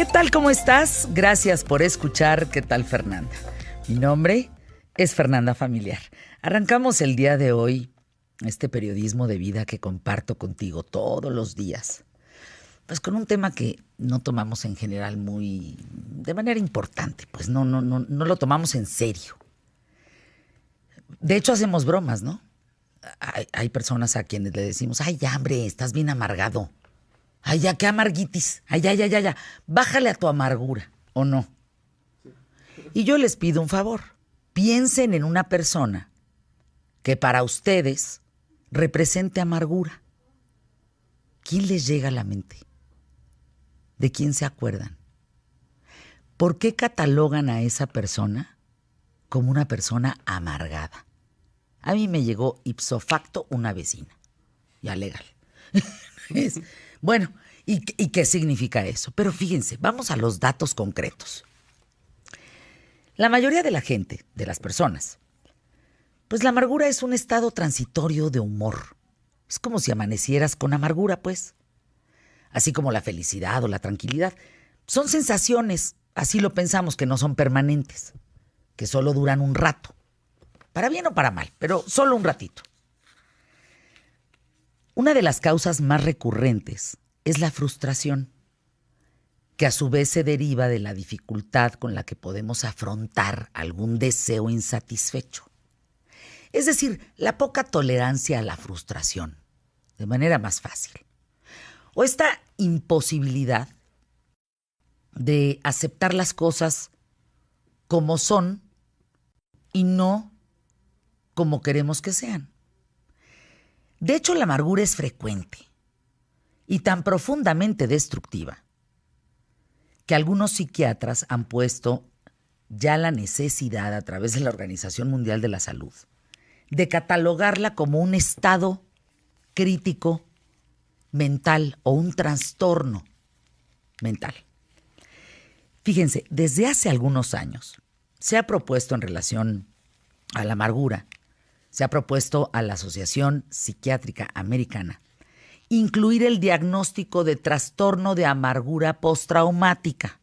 ¿Qué tal? ¿Cómo estás? Gracias por escuchar. ¿Qué tal, Fernanda? Mi nombre es Fernanda Familiar. Arrancamos el día de hoy este periodismo de vida que comparto contigo todos los días. Pues con un tema que no tomamos en general de manera importante, pues no lo tomamos en serio. De hecho, hacemos bromas, ¿no? Hay personas a quienes le decimos, ay, ya, hombre, estás bien amargado. Ay, ya, qué amarguitis. Ay, ya. Bájale a tu amargura, ¿o no? Y yo les pido un favor. Piensen en una persona que para ustedes represente amargura. ¿Quién les llega a la mente? ¿De quién se acuerdan? ¿Por qué catalogan a esa persona como una persona amargada? A mí me llegó ipso facto una vecina. Ya legal. Bueno, ¿y qué significa eso? Pero fíjense, vamos a los datos concretos. La mayoría de la gente, de las personas, pues la amargura es un estado transitorio de humor. Es como si amanecieras con amargura, pues. Así como la felicidad o la tranquilidad. Son sensaciones, así lo pensamos, que no son permanentes, que solo duran un rato. Para bien o para mal, pero solo un ratito. Una de las causas más recurrentes es la frustración, que a su vez se deriva de la dificultad con la que podemos afrontar algún deseo insatisfecho. Es decir, la poca tolerancia a la frustración, de manera más fácil. O esta imposibilidad de aceptar las cosas como son y no como queremos que sean. De hecho, la amargura es frecuente y tan profundamente destructiva que algunos psiquiatras han puesto ya la necesidad a través de la Organización Mundial de la Salud de catalogarla como un estado crítico mental o un trastorno mental. Fíjense, desde hace algunos años se ha propuesto en relación a la amargura, se ha propuesto a la Asociación Psiquiátrica Americana incluir el diagnóstico de trastorno de amargura postraumática.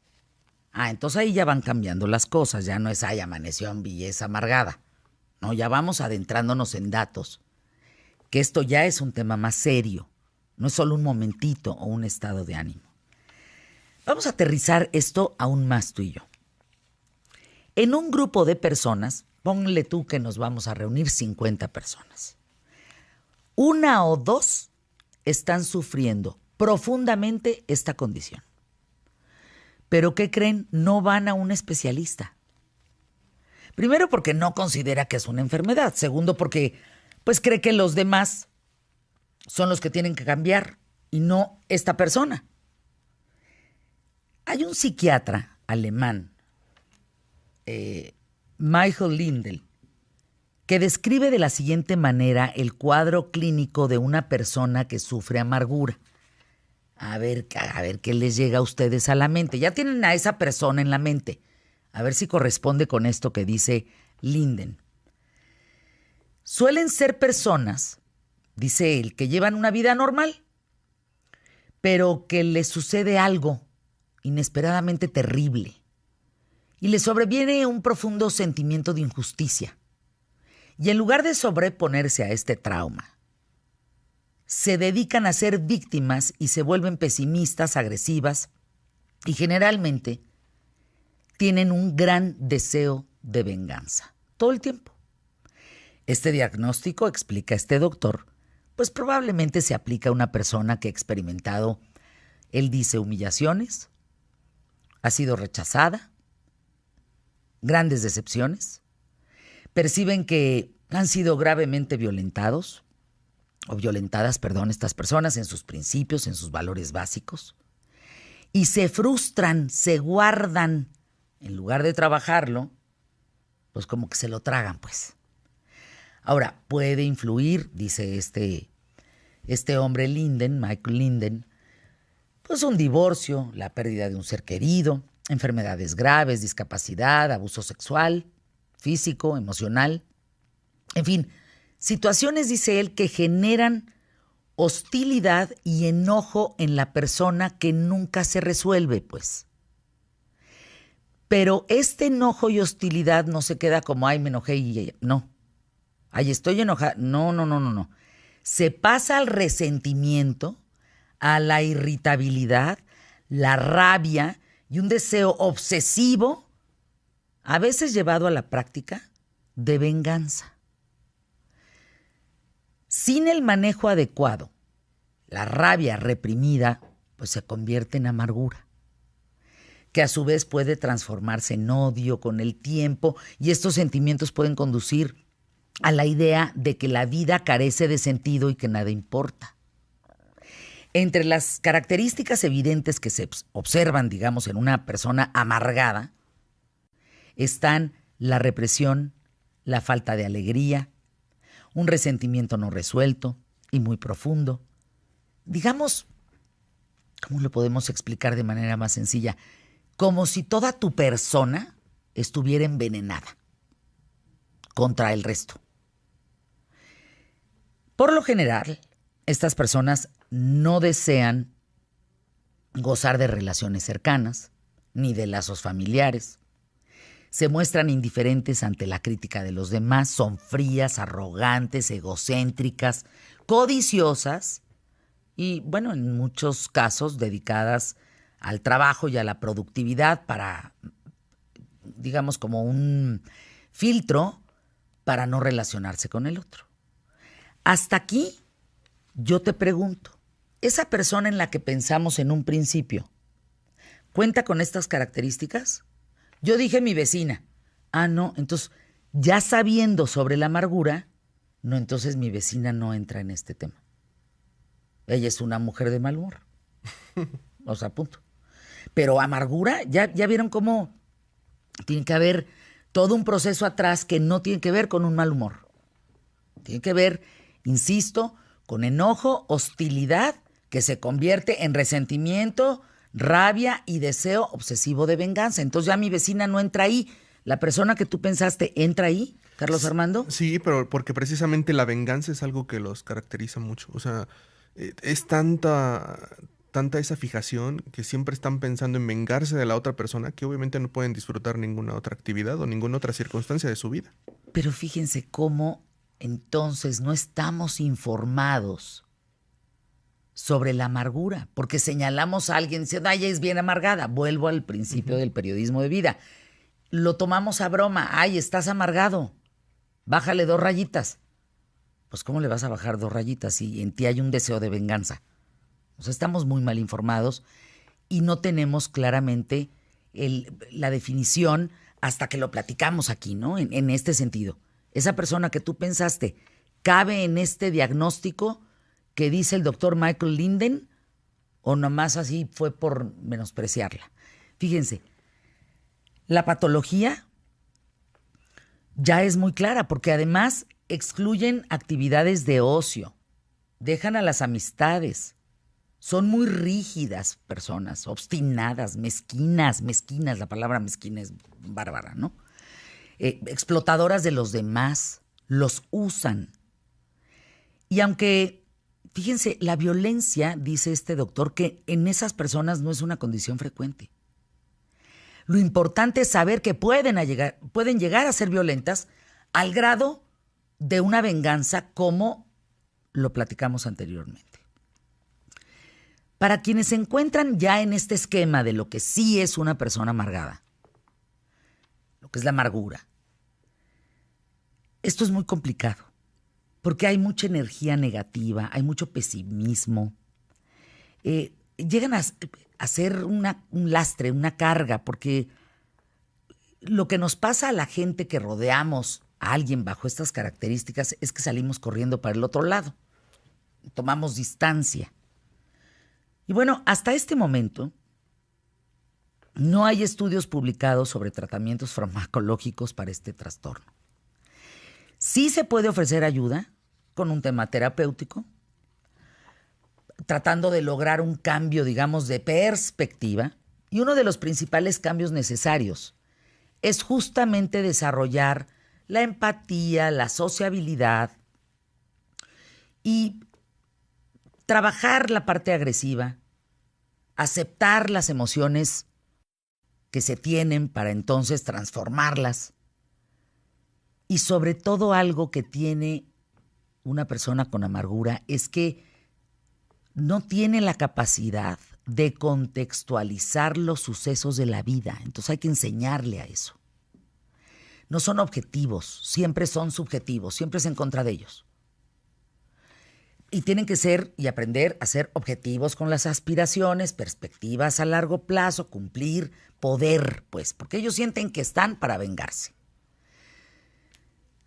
Entonces ahí ya van cambiando las cosas, ya no es, amaneció en belleza amargada. No, ya vamos adentrándonos en datos, que esto ya es un tema más serio, no es solo un momentito o un estado de ánimo. Vamos a aterrizar esto aún más tú y yo. En un grupo de personas, ponle tú que nos vamos a reunir 50 personas. Una o dos están sufriendo profundamente esta condición. ¿Pero qué creen? No van a un especialista. Primero, porque no considera que es una enfermedad. Segundo, porque pues cree que los demás son los que tienen que cambiar y no esta persona. Hay un psiquiatra alemán, Michael Lindell, que describe de la siguiente manera el cuadro clínico de una persona que sufre amargura. A ver qué les llega a ustedes a la mente. Ya tienen a esa persona en la mente. A ver si corresponde con esto que dice Lindell. Suelen ser personas, dice él, que llevan una vida normal, pero que les sucede algo inesperadamente terrible y les sobreviene un profundo sentimiento de injusticia. Y en lugar de sobreponerse a este trauma, se dedican a ser víctimas y se vuelven pesimistas, agresivas y generalmente tienen un gran deseo de venganza todo el tiempo. Este diagnóstico, explica este doctor, pues probablemente se aplica a una persona que ha experimentado, él dice, humillaciones, ha sido rechazada, grandes decepciones, perciben que han sido gravemente violentadas, estas personas en sus principios, en sus valores básicos, y se frustran, se guardan, en lugar de trabajarlo, pues como que se lo tragan, pues. Ahora, puede influir, dice este hombre Michael Lindell, pues un divorcio, la pérdida de un ser querido, enfermedades graves, discapacidad, abuso sexual, físico, emocional, en fin, situaciones, dice él, que generan hostilidad y enojo en la persona que nunca se resuelve, pues. Pero este enojo y hostilidad no se queda como, ay, me enojé y no. Ay, estoy enojada. No, no, no, no, no. Se pasa al resentimiento, a la irritabilidad, la rabia y un deseo obsesivo, a veces llevado a la práctica, de venganza. Sin el manejo adecuado, la rabia reprimida pues se convierte en amargura, que a su vez puede transformarse en odio con el tiempo, y estos sentimientos pueden conducir a la idea de que la vida carece de sentido y que nada importa. Entre las características evidentes que se observan, digamos, en una persona amargada, están la represión, la falta de alegría, un resentimiento no resuelto y muy profundo. Digamos, ¿cómo lo podemos explicar de manera más sencilla? Como si toda tu persona estuviera envenenada contra el resto. Por lo general, estas personas no desean gozar de relaciones cercanas, ni de lazos familiares. Se muestran indiferentes ante la crítica de los demás, son frías, arrogantes, egocéntricas, codiciosas y, bueno, en muchos casos dedicadas al trabajo y a la productividad para, digamos, como un filtro para no relacionarse con el otro. Hasta aquí, yo te pregunto, ¿esa persona en la que pensamos en un principio cuenta con estas características? Yo dije mi vecina. Ah, no, entonces, ya sabiendo sobre la amargura, no, entonces mi vecina no entra en este tema. Ella es una mujer de mal humor. O sea, punto. Pero amargura, ya vieron cómo tiene que haber todo un proceso atrás que no tiene que ver con un mal humor. Tiene que ver, insisto, con enojo, hostilidad, que se convierte en resentimiento, rabia y deseo obsesivo de venganza. Entonces ya mi vecina no entra ahí. ¿La persona que tú pensaste entra ahí, Carlos Armando? Sí, pero porque precisamente la venganza es algo que los caracteriza mucho. O sea, es tanta esa fijación que siempre están pensando en vengarse de la otra persona que obviamente no pueden disfrutar ninguna otra actividad o ninguna otra circunstancia de su vida. Pero fíjense cómo entonces no estamos informados sobre la amargura, porque señalamos a alguien diciendo, ay, es bien amargada. Vuelvo al principio del periodismo de vida. Lo tomamos a broma. Ay, estás amargado. Bájale 2 rayitas. Pues, ¿cómo le vas a bajar 2 rayitas si en ti hay un deseo de venganza? O sea, estamos muy mal informados y no tenemos claramente la definición hasta que lo platicamos aquí, ¿no? En este sentido. Esa persona que tú pensaste, ¿cabe en este diagnóstico que dice el doctor Michael Linden o nomás así fue por menospreciarla? Fíjense, la patología ya es muy clara porque además excluyen actividades de ocio, dejan a las amistades, son muy rígidas personas, obstinadas, mezquinas, la palabra mezquina es bárbara, ¿no? Explotadoras de los demás, los usan. Y aunque, fíjense, la violencia, dice este doctor, que en esas personas no es una condición frecuente. Lo importante es saber que pueden llegar a ser violentas al grado de una venganza, como lo platicamos anteriormente. Para quienes se encuentran ya en este esquema de lo que sí es una persona amargada, lo que es la amargura, esto es muy complicado, porque hay mucha energía negativa, hay mucho pesimismo. Llegan a ser un lastre, una carga, porque lo que nos pasa a la gente que rodeamos a alguien bajo estas características es que salimos corriendo para el otro lado, tomamos distancia. Y bueno, hasta este momento no hay estudios publicados sobre tratamientos farmacológicos para este trastorno. Sí se puede ofrecer ayuda con un tema terapéutico, tratando de lograr un cambio, digamos, de perspectiva. Y uno de los principales cambios necesarios es justamente desarrollar la empatía, la sociabilidad y trabajar la parte agresiva, aceptar las emociones que se tienen para entonces transformarlas. Y sobre todo algo que tiene una persona con amargura es que no tiene la capacidad de contextualizar los sucesos de la vida. Entonces hay que enseñarle a eso. No son objetivos, siempre son subjetivos, siempre es en contra de ellos. Y tienen que ser y aprender a ser objetivos con las aspiraciones, perspectivas a largo plazo, cumplir, poder, pues, porque ellos sienten que están para vengarse.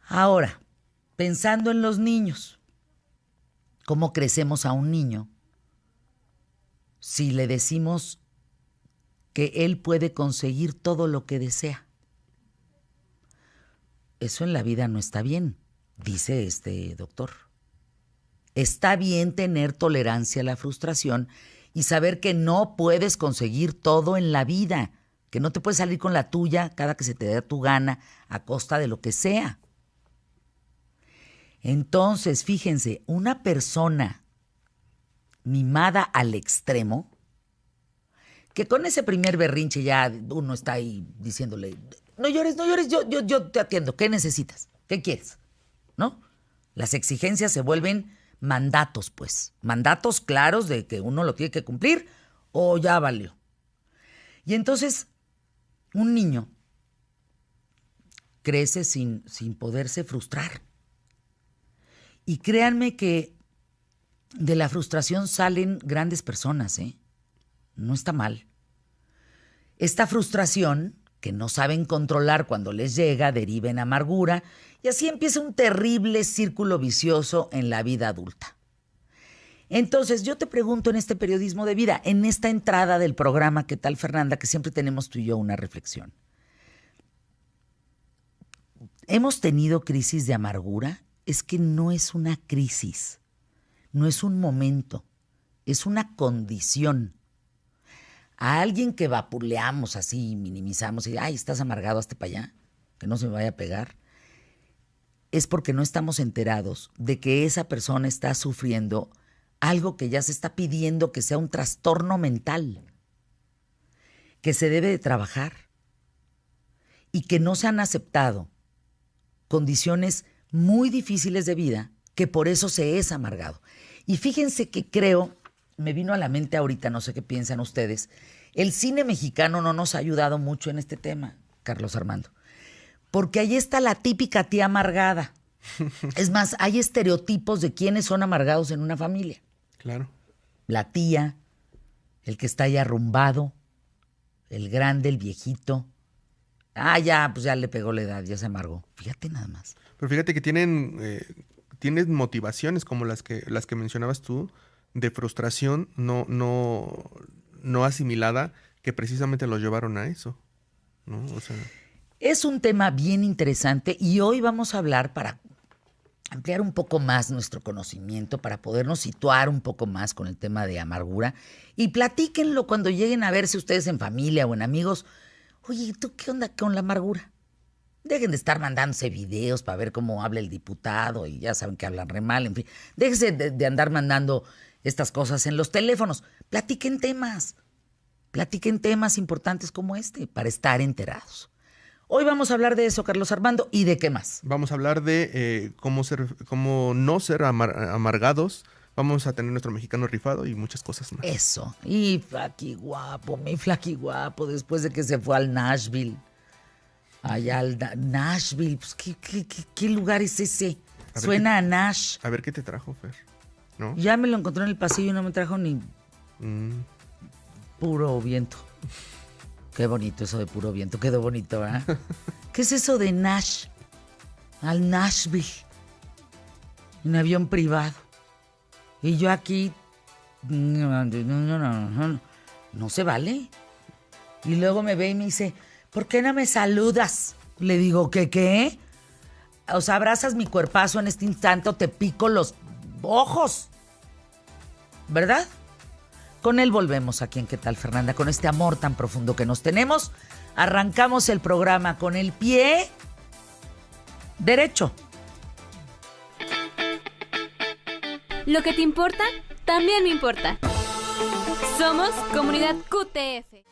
Ahora, pensando en los niños, ¿cómo crecemos a un niño si le decimos que él puede conseguir todo lo que desea? Eso en la vida no está bien, dice este doctor. Está bien tener tolerancia a la frustración y saber que no puedes conseguir todo en la vida, que no te puedes salir con la tuya cada que se te dé tu gana a costa de lo que sea. Entonces, fíjense, una persona mimada al extremo, que con ese primer berrinche ya uno está ahí diciéndole, no llores, yo te atiendo, ¿qué necesitas? ¿Qué quieres? ¿No? Las exigencias se vuelven mandatos, pues. Mandatos claros de que uno lo tiene que cumplir o ya valió. Y entonces, un niño crece sin poderse frustrar. Y créanme que de la frustración salen grandes personas, ¿eh? No está mal. Esta frustración, que no saben controlar cuando les llega, deriva en amargura y así empieza un terrible círculo vicioso en la vida adulta. Entonces, yo te pregunto en este periodismo de vida, en esta entrada del programa, ¿qué tal, Fernanda? Que siempre tenemos tú y yo una reflexión. ¿Hemos tenido crisis de amargura? Es que no es una crisis, no es un momento, es una condición. A alguien que vapuleamos así, minimizamos y ay, estás amargado, hazte para allá, que no se me vaya a pegar, es porque no estamos enterados de que esa persona está sufriendo algo que ya se está pidiendo que sea un trastorno mental, que se debe de trabajar y que no se han aceptado condiciones muy difíciles de vida, que por eso se es amargado. Y fíjense que creo, me vino a la mente ahorita, no sé qué piensan ustedes, el cine mexicano no nos ha ayudado mucho en este tema, Carlos Armando, porque ahí está la típica tía amargada. Es más, hay estereotipos de quiénes son amargados en una familia. Claro. La tía, el que está ahí arrumbado, el grande, el viejito. Ah, ya, pues ya le pegó la edad, ya se amargó. Fíjate nada más. Pero fíjate que tienen motivaciones como las que mencionabas tú, de frustración no asimilada, que precisamente los llevaron a eso, ¿no? O sea, es un tema bien interesante y hoy vamos a hablar para ampliar un poco más nuestro conocimiento, para podernos situar un poco más con el tema de amargura y platíquenlo cuando lleguen a verse ustedes en familia o en amigos. Oye, ¿tú qué onda con la amargura? Dejen de estar mandándose videos para ver cómo habla el diputado y ya saben que hablan re mal, en fin. Déjense de andar mandando estas cosas en los teléfonos. Platiquen temas importantes como este para estar enterados. Hoy vamos a hablar de eso, Carlos Armando, ¿y de qué más? Vamos a hablar de cómo no ser amargados. Vamos a tener nuestro mexicano rifado y muchas cosas más. Eso. Y mi flaqui guapo, después de que se fue al Nashville. Allá al Nashville. Pues, ¿qué lugar es ese? Suena a Nash. A ver qué te trajo, Fer, ¿no? Ya me lo encontré en el pasillo y no me trajo ni puro viento. Qué bonito eso de puro viento. Quedó bonito, ¿verdad? ¿Qué es eso de Nash? Al Nashville. En avión privado. Y yo aquí, no se vale. Y luego me ve y me dice, ¿por qué no me saludas? Le digo, ¿qué? O sea, abrazas mi cuerpazo en este instante o te pico los ojos. ¿Verdad? Con él volvemos aquí en ¿Qué tal, Fernanda? Con este amor tan profundo que nos tenemos, arrancamos el programa con el pie derecho. Lo que te importa, también me importa. Somos Comunidad QTF.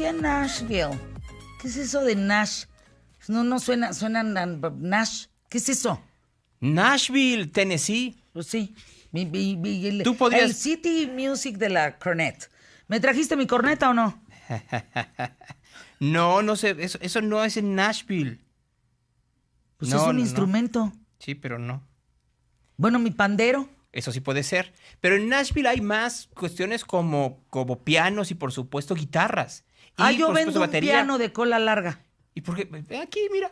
a Nashville. ¿Qué es eso de Nash? No suena Nash. ¿Qué es eso? Nashville, Tennessee. Pues sí. Tú podrías... El City Music de la Cornet. ¿Me trajiste mi corneta o no? No sé, eso no es en Nashville. Pues es un instrumento. Sí, pero no. Bueno, mi pandero. Eso sí puede ser. Pero en Nashville hay más cuestiones como pianos y, por supuesto, guitarras. Y, yo por vendo supuesto, un batería. piano de cola larga. ¿Y por qué? Aquí, mira.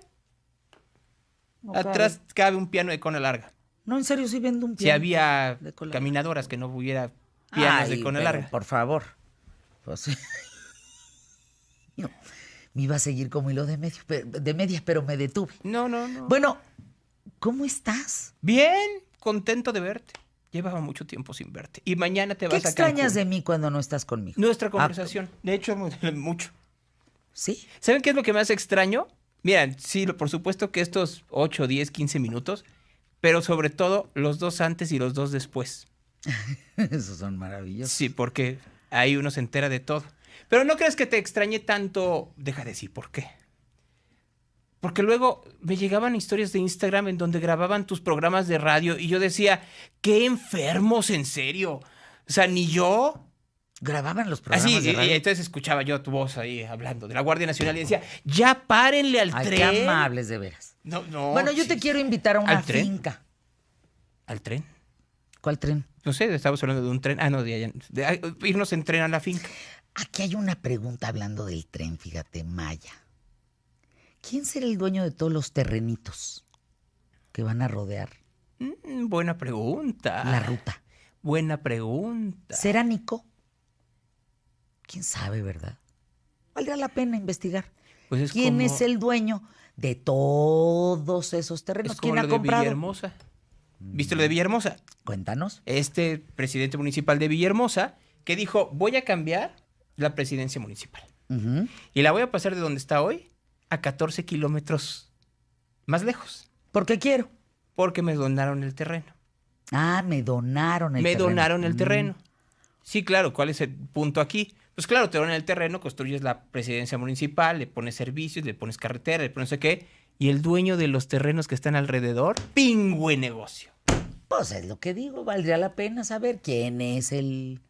No Atrás cabe un piano de cola larga. No, en serio, sí vendo un piano. Si había de cola caminadoras que no hubiera pianos de cola larga. Por favor. Pues, no, me iba a seguir como hilo de medias, pero me detuve. No. Bueno, ¿cómo estás? Bien, contento de verte. Llevaba mucho tiempo sin verte. Y mañana te ¿Qué vas a extrañas Cancún. de mí cuando no estás conmigo? Nuestra conversación. De hecho, mucho. ¿Sí? ¿Saben qué es lo que más extraño? Miren, sí, por supuesto que estos 8, 10, 15 minutos, pero sobre todo los 2 antes y los 2 después. Esos son maravillosos. Sí, porque ahí uno se entera de todo. Pero no crees que te extrañe tanto. Deja de decir por qué. Porque luego me llegaban historias de Instagram en donde grababan tus programas de radio y yo decía, qué enfermos, en serio. O sea, ni yo. Grababan los programas Así, de radio. y entonces escuchaba yo tu voz ahí hablando de la Guardia Nacional y decía, ya párenle al Ay, tren. qué amables, de veras. No, Bueno, yo sí. te quiero invitar a una ¿Al tren? finca. ¿Al tren? ¿Cuál tren? No sé, estábamos hablando de un tren. Ah, no, de irnos en tren a la finca. Aquí hay una pregunta hablando del tren, fíjate, Maya. ¿Quién será el dueño de todos los terrenitos que van a rodear Buena pregunta. la ruta? Buena pregunta. ¿Será Nico? ¿Quién sabe, verdad? Valdría la pena investigar. Pues es ¿Quién como- es el dueño de todos esos terrenos? Es como ¿Quién lo ha de comprado? Villahermosa. ¿Viste lo de Villahermosa? Cuéntanos. Este presidente municipal de Villahermosa que dijo, voy a cambiar la presidencia municipal. Ujú. Y la voy a pasar de donde está hoy a 14 kilómetros más lejos. Porque quiero. Porque me donaron el terreno. Ah, me donaron el terreno. Donaron el Mm. terreno. Sí, claro. ¿Cuál es el punto aquí? Pues claro, te donan el terreno, construyes la presidencia municipal, le pones servicios, le pones carretera, le pones no sé qué. Y el dueño de los terrenos que están alrededor, pingüe negocio. Pues es lo que digo, valdría la pena saber quién es el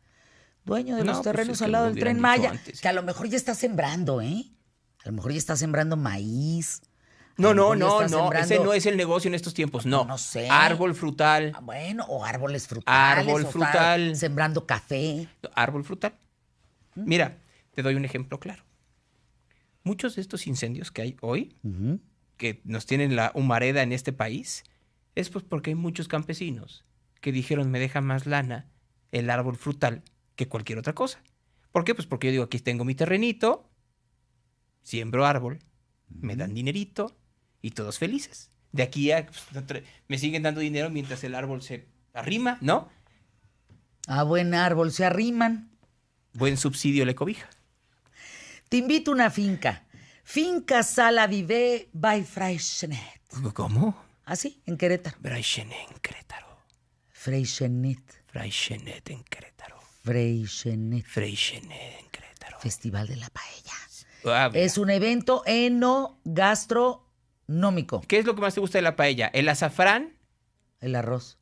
dueño de No, los pues terrenos es que al lado lo del hubieran Tren dicho Maya. antes. Que a lo mejor ya está sembrando, ¿eh? A lo mejor ya está sembrando maíz. No, A lo mejor ya está ese sembrando- no es el negocio en estos tiempos, no. No sé. Árbol frutal, Ah, bueno, o árboles frutales. Árbol o está frutal. sembrando café. árbol frutal. Mira, te doy un ejemplo claro. Muchos de estos incendios que hay hoy, Ujú. que nos tienen la humareda en este país, es pues porque hay muchos campesinos que dijeron me deja más lana el árbol frutal que cualquier otra cosa. ¿Por qué? Pues porque yo digo, aquí tengo mi terrenito, siembro árbol, me dan dinerito y todos felices. De aquí a pues, me siguen dando dinero mientras el árbol se arrima, ¿no? A buen árbol se arriman. Buen subsidio le cobija. Te invito a una finca. Finca Sala Vivé by Freixenet. ¿Cómo? Así, en Querétaro. Freixenet en Querétaro. Freixenet. Freixenet en Querétaro. Freixenet. Freixenet en Querétaro. Festival de la Paella. Ah, mira. Es un evento enogastronómico. ¿Qué es lo que más te gusta de la paella? ¿El azafrán? El arroz.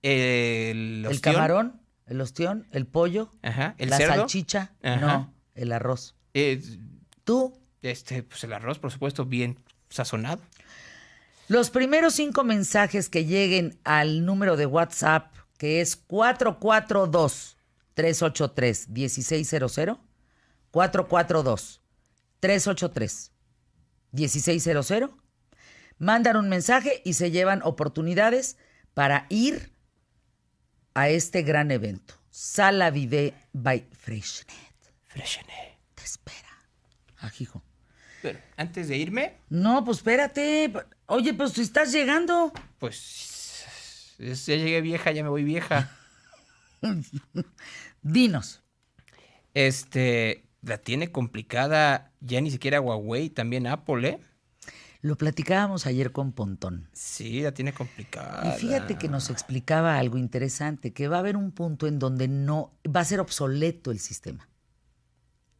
¿El El ostión? camarón, el ostión, el pollo, Ajá. ¿El la cerdo? salchicha. Ajá. No, el arroz. Eh, Tú, pues el arroz, por supuesto, bien sazonado. los primeros 5 mensajes que lleguen al número de WhatsApp, que es 442-383-1600, 442-383-1600, mandan un mensaje y se llevan oportunidades para ir a este gran evento. Sala Vivé by Freixenet. Freixenet. Te espera. Ajijo. Pero antes de irme, No, pues espérate. Oye, pues si estás llegando. pues ya llegué vieja, ya me voy vieja. Dinos. La tiene complicada ya ni siquiera Huawei, también Apple, ¿eh? Lo platicábamos ayer con Pontón. Sí, la tiene complicada. Y fíjate que nos explicaba algo interesante, que va a haber un punto en donde no va a ser obsoleto el sistema.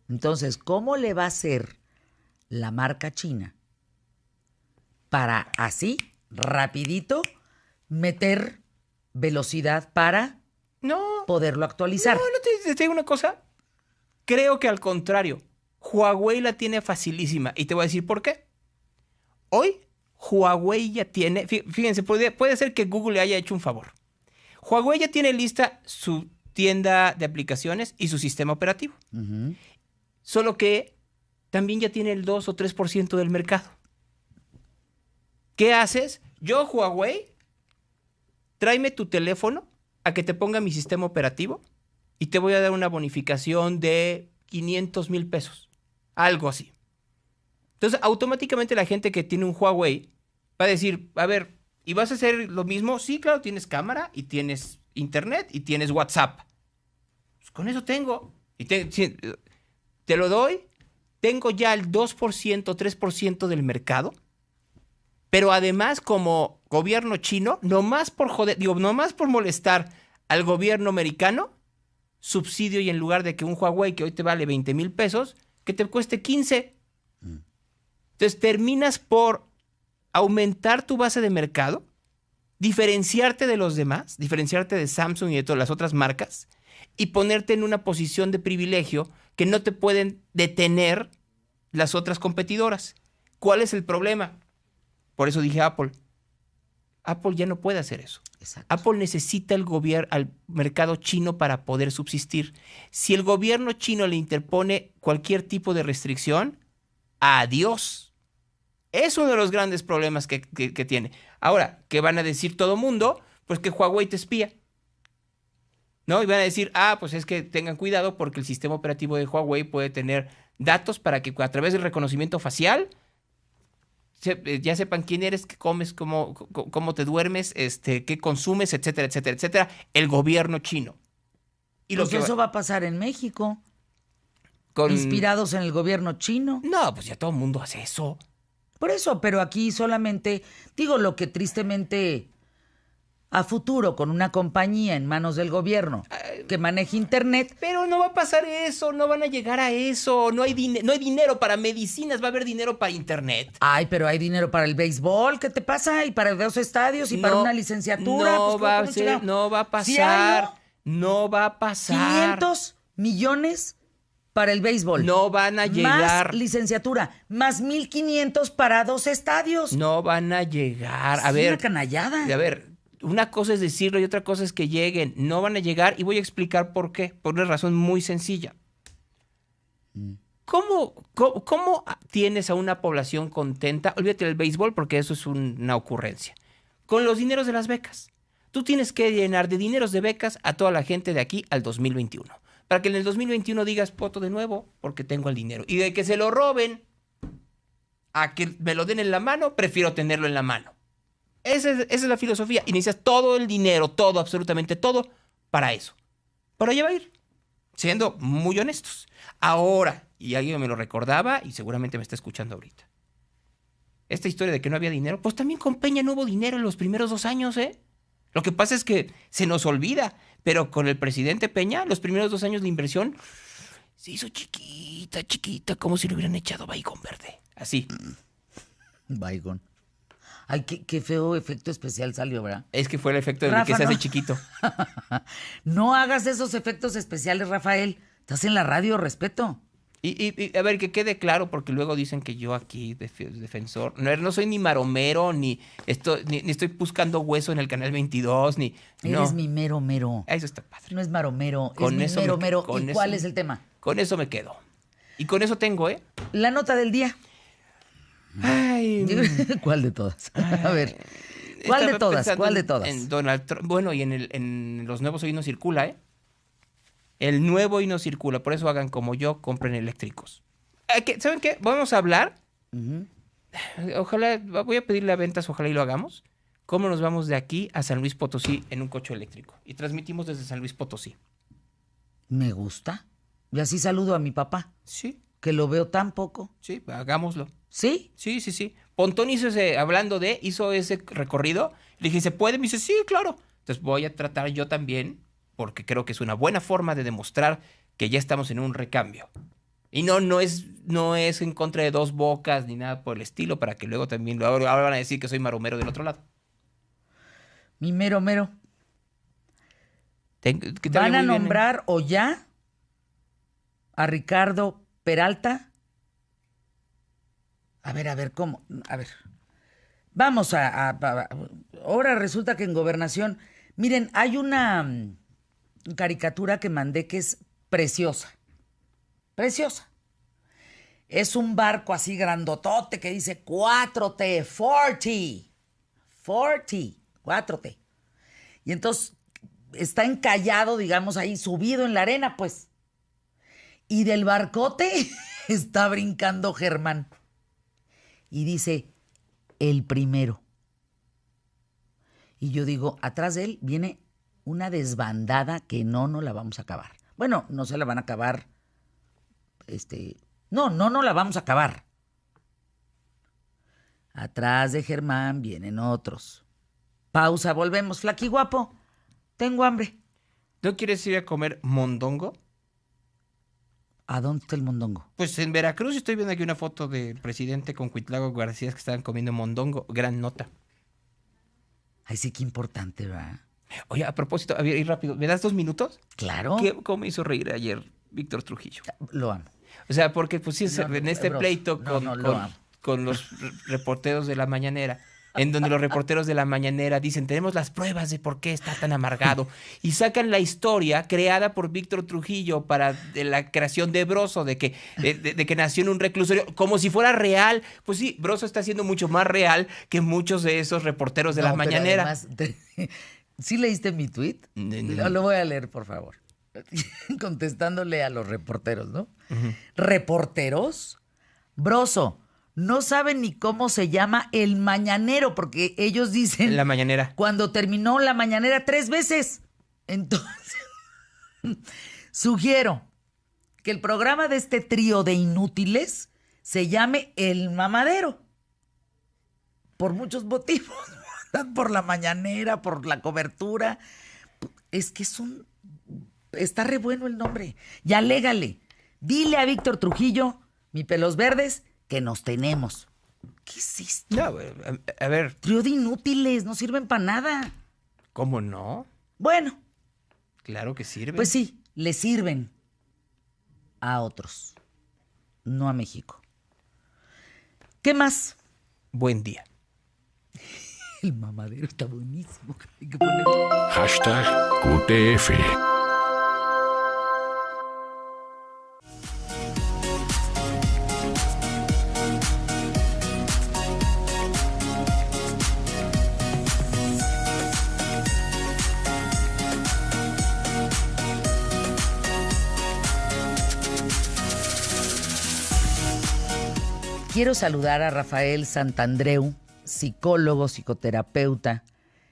Entonces, ¿cómo le va a hacer la marca china para así, rapidito, meter velocidad para No, poderlo actualizar? no te digo una cosa. Creo que al contrario, Huawei la tiene facilísima. Y te voy a decir por qué. Hoy, Huawei ya tiene... Fíjense, puede ser que Google le haya hecho un favor. Huawei ya tiene lista su tienda de aplicaciones y su sistema operativo. Ujú. Solo que también ya tiene el 2 o 3% del mercado. ¿Qué haces? Yo, Huawei, tráeme tu teléfono a que te ponga mi sistema operativo y te voy a dar una bonificación de 500,000 pesos. Algo así. Entonces, automáticamente la gente que tiene un Huawei va a decir, a ver, ¿y vas a hacer lo mismo? Sí, claro, tienes cámara y tienes internet y tienes WhatsApp. Pues con eso tengo. Y te lo doy. Tengo ya el 2%, 3% del mercado. Pero además, como gobierno chino, nomás por molestar al gobierno americano, subsidio, y en lugar de que un Huawei que hoy te vale 20,000 pesos, que te cueste 15. Entonces terminas por aumentar tu base de mercado, diferenciarte de los demás, diferenciarte de Samsung y de todas las otras marcas, y ponerte en una posición de privilegio que no te pueden detener las otras competidoras. ¿Cuál es el problema? Por eso dije Apple. Apple ya no puede hacer eso. Exacto. Apple necesita al mercado chino para poder subsistir. Si el gobierno chino le interpone cualquier tipo de restricción, adiós. Es uno de los grandes problemas que tiene. Ahora, ¿qué van a decir todo mundo? Pues que Huawei te espía. ¿No? Y van a decir, pues es que tengan cuidado porque el sistema operativo de Huawei puede tener datos para que a través del reconocimiento facial ya sepan quién eres, qué comes, cómo te duermes, qué consumes, etcétera, etcétera, etcétera. El gobierno chino. Y Pues eso va a pasar en México. Inspirados en el gobierno chino. No, pues ya todo el mundo hace eso. Por eso, pero aquí solamente, digo, lo que tristemente a futuro con una compañía en manos del gobierno que maneje internet. Pero no va a pasar eso, no van a llegar a eso, no hay dinero para medicinas, va a haber dinero para internet. Ay, pero hay dinero para el béisbol, ¿qué te pasa? Y para 2 estadios y para una licenciatura. No Pues, va a ¿cómo ser, chingado? no va a pasar, ¿Sí hay, no va a pasar. 500 millones para el béisbol. No van a llegar. Más licenciatura, más 1,500 para 2 estadios. No van a llegar. A Es ver, una canallada. A ver, una cosa es decirlo y otra cosa es que lleguen. No van a llegar y voy a explicar por qué. Por una razón muy sencilla. ¿Cómo tienes a una población contenta? Olvídate del béisbol porque eso es una ocurrencia. Con los dineros de las becas. Tú tienes que llenar de dineros de becas a toda la gente de aquí al 2021. Para que en el 2021 digas, voto de nuevo porque tengo el dinero. Y de que se lo roben a que me lo den en la mano, prefiero tenerlo en la mano. Esa es la filosofía. Y necesitas todo el dinero, todo, absolutamente todo, para eso. Pero allá va a ir, siendo muy honestos. Ahora, y alguien me lo recordaba y seguramente me está escuchando ahorita. Esta historia de que no había dinero, pues también con Peña no hubo dinero en los primeros 2 años, ¿eh? Lo que pasa es que se nos olvida, pero con el presidente Peña, los primeros 2 años de inversión se hizo chiquita, como si le hubieran echado baigón verde. Así. Baigón. Ay, qué feo efecto especial salió, ¿verdad? Es que fue el efecto de Rafa, que se hace no. chiquito. No hagas esos efectos especiales, Rafael. Estás en la radio, respeto. Y a ver, que quede claro, porque luego dicen que yo aquí, defensor, no soy ni maromero, ni estoy buscando hueso en el canal 22, ni... Eres no. mi mero mero. Eso está padre. No es maromero, Con es mi eso mero me- mero. con ¿Y eso- cuál es el tema? Con eso me quedo. Y con eso tengo, ¿eh? La nota del día. Ay, ¿Cuál de todas? A ver. ¿Cuál de estaba todas? pensando ¿Cuál de en- todas? En Donald Trump. Bueno, y en los nuevos hoy no circula, ¿eh? El nuevo hoy no circula. Por eso hagan como yo, compren eléctricos. ¿Saben qué? Vamos a hablar. Ujú. Ojalá, voy a pedirle a ventas, ojalá y lo hagamos. ¿Cómo nos vamos de aquí a San Luis Potosí en un coche eléctrico? Y transmitimos desde San Luis Potosí. Me gusta. Y así saludo a mi papá, Sí, que lo veo tan poco. sí, hagámoslo. ¿Sí? Sí. Pontón hizo ese recorrido. Le dije, ¿se puede? Me dice, sí, claro. Entonces voy a tratar yo también, porque creo que es una buena forma de demostrar que ya estamos en un recambio. Y no es en contra de Dos Bocas ni nada por el estilo, para que luego también ahora van a decir que soy maromero del otro lado. Mi mero mero. Que te vaya ¿Van a muy bien, nombrar o ya a Ricardo Peralta? A ver, ¿cómo? A ver. Vamos ahora resulta que en Gobernación... Miren, hay una caricatura que mandé que es preciosa. Preciosa. Es un barco así grandotote que dice 4T, 4T. Y entonces está encallado, digamos, ahí subido en la arena, pues. Y del barcote está brincando Germán. Y dice, el primero. Y yo digo, atrás de él viene una desbandada que no la vamos a acabar. Bueno, no se la van a acabar. No la vamos a acabar. Atrás de Germán vienen otros. Pausa, volvemos. Flaqui guapo, tengo hambre. ¿No quieres ir a comer mondongo? ¿A dónde está el mondongo? Pues en Veracruz estoy viendo aquí una foto del presidente con Cuitlago García que estaban comiendo mondongo. Gran nota. Ay, sí, qué importante, ¿verdad? Oye, a propósito, a ver, y rápido, ¿me das 2 minutos? Claro. ¿Cómo me hizo reír ayer Víctor Trujillo? Lo amo. O sea, porque pues sí, No, en este bros, pleito lo amo. con los reporteros de la mañanera, en donde los reporteros de la mañanera dicen, tenemos las pruebas de por qué está tan amargado, y sacan la historia creada por Víctor Trujillo de la creación de Broso, de que nació en un reclusorio, como si fuera real. Pues sí, Broso está siendo mucho más real que muchos de esos reporteros de la mañanera. Además, ¿sí leíste mi tuit? Lo voy a leer, por favor. Contestándole a los reporteros, ¿no? Uh-huh. ¿Reporteros? Broso, no saben ni cómo se llama el mañanero, porque ellos dicen... La mañanera. Cuando terminó la mañanera 3 veces. Entonces, sugiero que el programa de este trío de inútiles se llame El Mamadero. Por muchos motivos. Por la mañanera, por la cobertura. Es que está re bueno el nombre. Y alégale. Dile a Víctor Trujillo, mi pelos verdes, que nos tenemos. ¿Qué es esto? No, a ver. Trío de inútiles, no sirven para nada. ¿Cómo no? Bueno. Claro que sirven. Pues sí, le sirven a otros, no a México. ¿Qué más? Buen día. El mamadero está buenísimo. Hay que poner... #QTF. Quiero saludar a Rafael Santandreu, psicólogo, psicoterapeuta,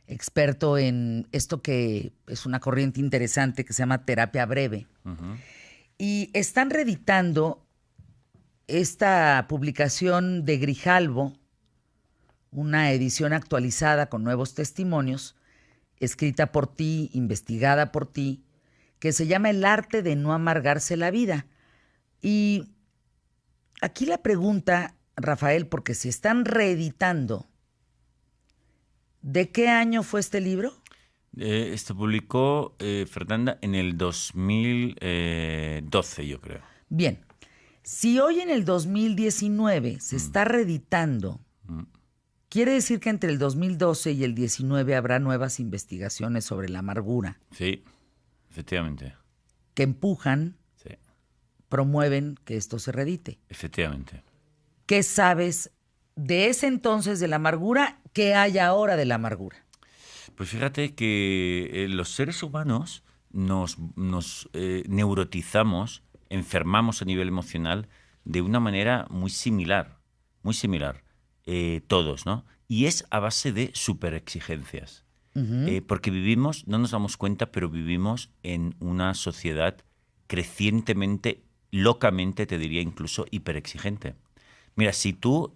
experto en esto que es una corriente interesante que se llama terapia breve. Uh-huh. Y están reeditando esta publicación de Grijalvo, una edición actualizada con nuevos testimonios, escrita por ti, investigada por ti, que se llama El arte de no amargarse la vida. Y aquí la pregunta, Rafael, porque si están reeditando, ¿de qué año fue este libro? Esto publicó Fernanda en el 2012, yo creo. Bien, si hoy en el 2019 se está reeditando, quiere decir que entre el 2012 y el 19 habrá nuevas investigaciones sobre la amargura. Sí, efectivamente. Que empujan, Sí, promueven que esto se reedite. efectivamente. ¿Qué sabes de ese entonces de la amargura? ¿Qué hay ahora de la amargura? Pues fíjate que los seres humanos nos neurotizamos, enfermamos a nivel emocional de una manera muy similar, todos, ¿no? Y es a base de superexigencias. Porque vivimos, no nos damos cuenta, pero vivimos en una sociedad crecientemente, locamente, te diría incluso, hiperexigente. Mira, si tú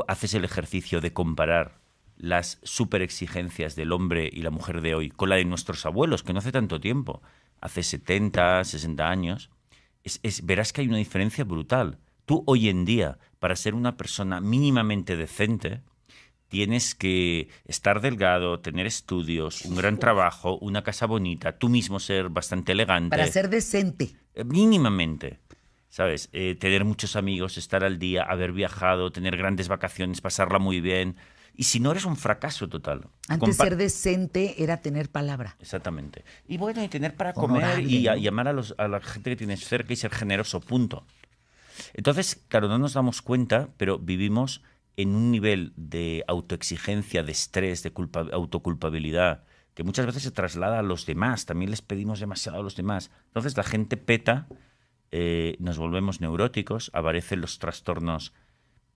haces el ejercicio de comparar las superexigencias del hombre y la mujer de hoy con la de nuestros abuelos, que no hace tanto tiempo, hace 70, 60 años, verás que hay una diferencia brutal. Tú hoy en día, para ser una persona mínimamente decente, tienes que estar delgado, tener estudios, un gran trabajo, una casa bonita, tú mismo ser bastante elegante. Para ser decente. Mínimamente, ¿sabes? Tener muchos amigos, estar al día, haber viajado, tener grandes vacaciones, pasarla muy bien. Y si no, eres un fracaso total. Antes ser decente era tener palabra. Exactamente. Y bueno, y tener para Honorable, comer y ¿no? llamar a la gente que tienes cerca y ser generoso, punto. Entonces, claro, no nos damos cuenta, pero vivimos en un nivel de autoexigencia, de estrés, de autoculpabilidad, que muchas veces se traslada a los demás. También les pedimos demasiado a los demás. Entonces la gente peta, nos volvemos neuróticos, aparecen los trastornos.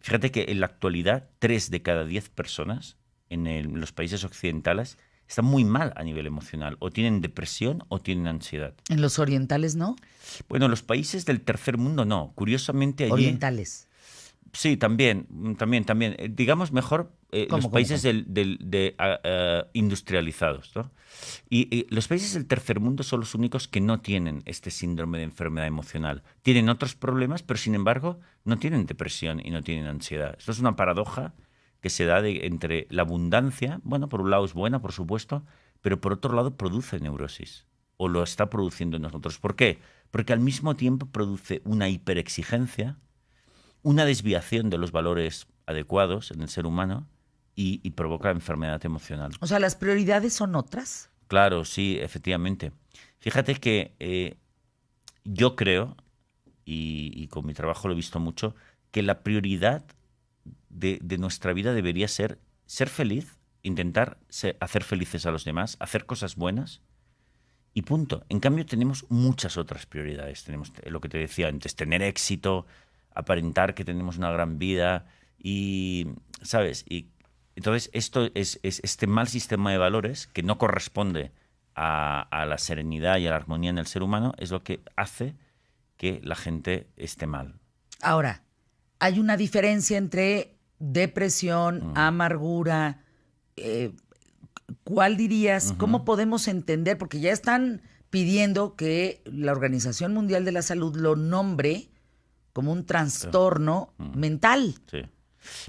Fíjate que en la actualidad 3 de cada 10 personas en los países occidentales están muy mal a nivel emocional. O tienen depresión o tienen ansiedad. En los orientales, ¿no? Bueno, los países del tercer mundo no. Curiosamente allí... Orientales. Sí, también. Digamos mejor los países industrializados, ¿no? Y los países del tercer mundo son los únicos que no tienen este síndrome de enfermedad emocional. Tienen otros problemas, pero sin embargo no tienen depresión y no tienen ansiedad. Esto es una paradoja que se da entre la abundancia. Bueno, por un lado es buena, por supuesto, pero por otro lado produce neurosis. O lo está produciendo en nosotros. ¿Por qué? Porque al mismo tiempo produce una hiperexigencia, una desviación de los valores adecuados en el ser humano y provoca enfermedad emocional. O sea, ¿las prioridades son otras? Claro, sí, efectivamente. Fíjate que yo creo, y con mi trabajo lo he visto mucho, que la prioridad de nuestra vida debería ser feliz, intentar hacer felices a los demás, hacer cosas buenas y punto. En cambio, tenemos muchas otras prioridades. Tenemos lo que te decía antes, tener éxito, aparentar que tenemos una gran vida y, ¿sabes? Y entonces esto es este mal sistema de valores que no corresponde a la serenidad y a la armonía en el ser humano es lo que hace que la gente esté mal. Ahora, hay una diferencia entre depresión, amargura. ¿Cuál dirías? ¿Cómo podemos entender? Porque ya están pidiendo que la Organización Mundial de la Salud lo nombre como un trastorno mental. Sí.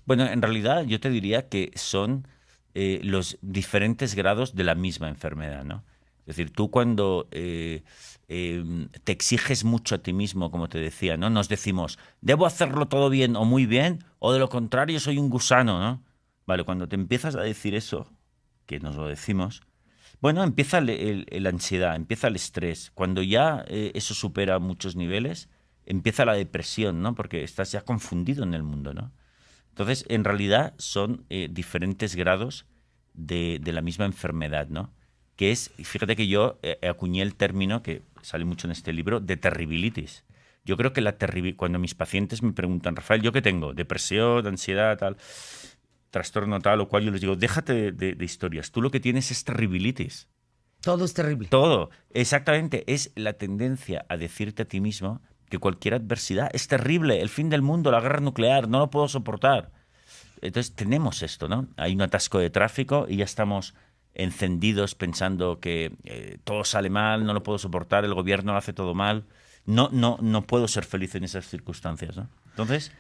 Bueno, en realidad yo te diría que son los diferentes grados de la misma enfermedad, ¿no? Es decir, tú cuando te exiges mucho a ti mismo, como te decía, ¿no? Nos decimos, debo hacerlo todo bien o muy bien, o de lo contrario soy un gusano, ¿no? Vale, cuando te empiezas a decir eso, que nos lo decimos, bueno, empieza la ansiedad, empieza el estrés. Cuando ya eso supera muchos niveles, empieza la depresión, ¿no? Porque estás ya confundido en el mundo, ¿no? Entonces, en realidad son diferentes grados de la misma enfermedad, ¿no? Que es, fíjate que yo acuñé el término, que sale mucho en este libro, de terribilitis. Yo creo que cuando mis pacientes me preguntan, Rafael, ¿yo qué tengo? Depresión, ansiedad, tal, trastorno tal o cual, yo les digo, déjate de historias. Tú lo que tienes es terribilitis. Todo es terrible. Todo, exactamente. Es la tendencia a decirte a ti mismo que cualquier adversidad es terrible, el fin del mundo, la guerra nuclear, no lo puedo soportar. Entonces tenemos esto, ¿no? Hay un atasco de tráfico y ya estamos encendidos pensando que todo sale mal, no lo puedo soportar, el gobierno lo hace todo mal, no puedo ser feliz en esas circunstancias, ¿no? Entonces,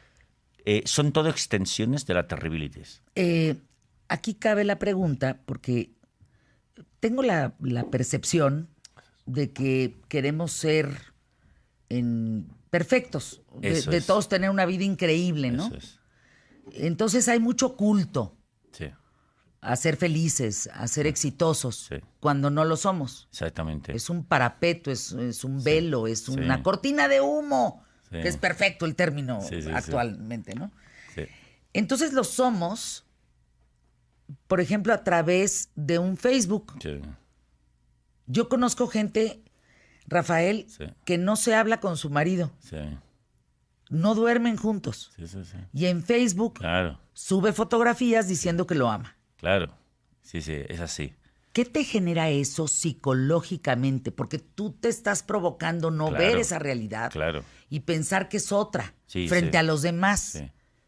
son todo extensiones de la terribilitis. Aquí cabe la pregunta, porque tengo la percepción de que queremos ser perfectos, de todos tener una vida increíble, ¿no? Eso es. Entonces hay mucho culto Sí. a ser felices, a ser exitosos, Sí. cuando no lo somos. Exactamente. Es un parapeto, es un velo, es una cortina de humo, Sí. que es perfecto el término Sí. actualmente, ¿no? Sí. Entonces lo somos, por ejemplo, a través de un Facebook. Sí. Yo conozco gente, Rafael, Sí. que no se habla con su marido, Sí. no duermen juntos. Sí. Y en Facebook Claro, sube fotografías diciendo que lo ama. claro. Sí, es así. ¿Qué te genera eso psicológicamente? Porque tú te estás provocando no Claro, ver esa realidad claro. y pensar que es otra Sí, frente sí. a los demás.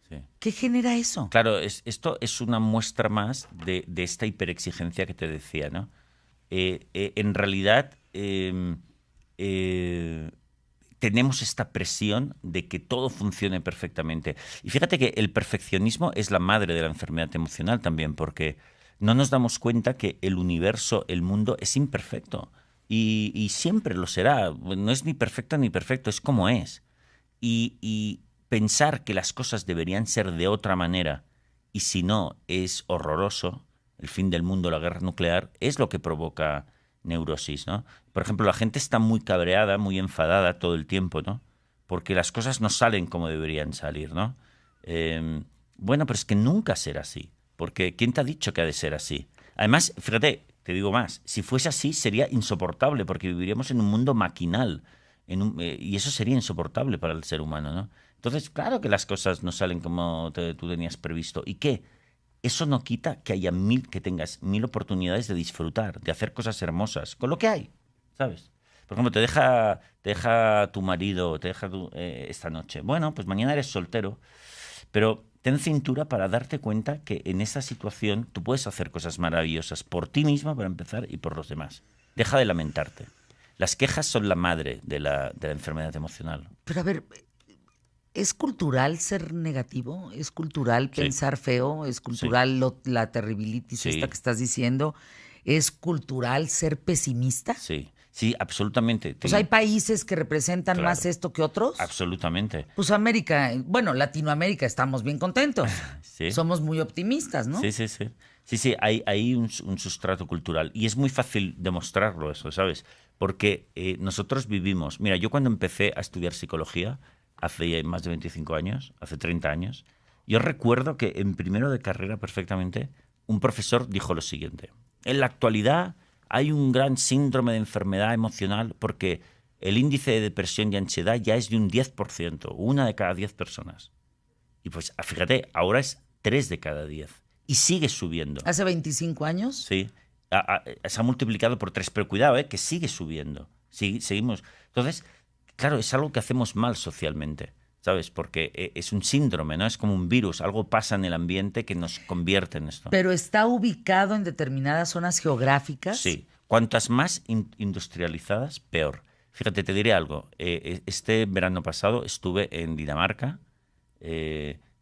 Sí. ¿Qué genera eso? Claro, esto es una muestra más de esta hiperexigencia que te decía, ¿no? En realidad, tenemos esta presión de que todo funcione perfectamente. Y fíjate que el perfeccionismo es la madre de la enfermedad emocional también, porque no nos damos cuenta que el universo, el mundo, es imperfecto. Y siempre lo será. No es ni perfecto ni perfecto, es como es. Y pensar que las cosas deberían ser de otra manera, y si no, es horroroso, el fin del mundo, la guerra nuclear, es lo que provoca neurosis, ¿no? Por ejemplo, la gente está muy cabreada, muy enfadada todo el tiempo, ¿no? Porque las cosas no salen como deberían salir, ¿no? Bueno, pero es que nunca será así, porque ¿quién te ha dicho que ha de ser así? Además, fíjate, te digo más, si fuese así sería insoportable, porque viviríamos en un mundo maquinal, y eso sería insoportable para el ser humano, ¿no? Entonces, claro que las cosas no salen como tú tenías previsto. ¿Y qué? Eso no quita que que tengas 1000 oportunidades de disfrutar, de hacer cosas hermosas, con lo que hay, ¿sabes? Por ejemplo, te deja tu marido, esta noche. Bueno, pues mañana eres soltero, pero ten cintura para darte cuenta que en esa situación tú puedes hacer cosas maravillosas por ti misma, para empezar, y por los demás. Deja de lamentarte. Las quejas son la madre de la enfermedad emocional. Pero a ver, ¿es cultural ser negativo? ¿Es cultural Sí. pensar feo? ¿Es cultural la terribilitis Sí. esta que estás diciendo? ¿Es cultural ser pesimista? Sí, sí, absolutamente. Pues hay países que representan Claro. más esto que otros. Absolutamente. Pues América, bueno, Latinoamérica estamos bien contentos. Sí. Somos muy optimistas, ¿no? Sí, sí, sí. Sí, sí, hay un sustrato cultural. Y es muy fácil demostrarlo eso, ¿sabes? Porque nosotros vivimos... Mira, yo cuando empecé a estudiar psicología, hace más de 25 años, hace 30 años, yo recuerdo que en primero de carrera perfectamente, un profesor dijo lo siguiente. En la actualidad hay un gran síndrome de enfermedad emocional porque el índice de depresión y ansiedad ya es de un 10%, 1 de cada 10 personas. Y pues, fíjate, ahora es 3 de cada 10. Y sigue subiendo. Hace 25 años. Sí. Se ha multiplicado por 3, pero cuidado, que sigue subiendo. Seguimos. Entonces, claro, es algo que hacemos mal socialmente, ¿sabes? Porque es un síndrome, ¿no? Es como un virus. Algo pasa en el ambiente que nos convierte en esto. Pero está ubicado en determinadas zonas geográficas. Sí. Cuantas más industrializadas, peor. Fíjate, te diré algo. Este verano pasado estuve en Dinamarca,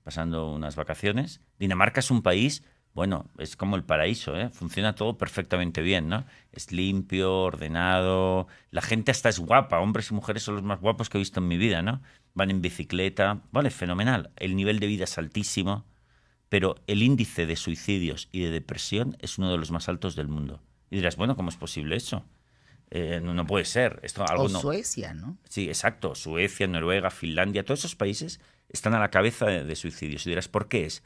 pasando unas vacaciones. Dinamarca es un país, bueno, es como el paraíso, ¿eh? Funciona todo perfectamente bien, ¿no? Es limpio, ordenado, la gente hasta es guapa, hombres y mujeres son los más guapos que he visto en mi vida, ¿no? Van en bicicleta, vale, fenomenal. El nivel de vida es altísimo, pero el índice de suicidios y de depresión es uno de los más altos del mundo. Y dirás, bueno, ¿cómo es posible eso? No puede ser. Esto, algo O no. Suecia, ¿no? Sí, exacto. Suecia, Noruega, Finlandia, todos esos países están a la cabeza de suicidios. Y dirás, ¿por qué es?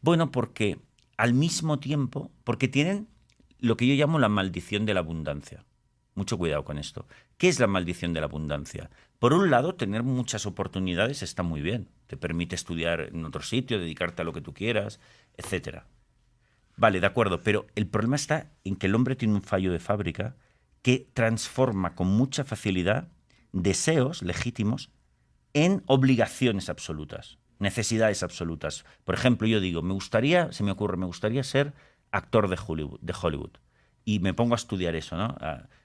Bueno, porque al mismo tiempo, porque tienen lo que yo llamo la maldición de la abundancia. Mucho cuidado con esto. ¿Qué es la maldición de la abundancia? Por un lado, tener muchas oportunidades está muy bien. Te permite estudiar en otro sitio, dedicarte a lo que tú quieras, etcétera. Vale, de acuerdo, pero el problema está en que el hombre tiene un fallo de fábrica que transforma con mucha facilidad deseos legítimos en obligaciones absolutas, necesidades absolutas. Por ejemplo, yo digo, me gustaría ser actor de Hollywood. Y me pongo a estudiar eso, ¿no?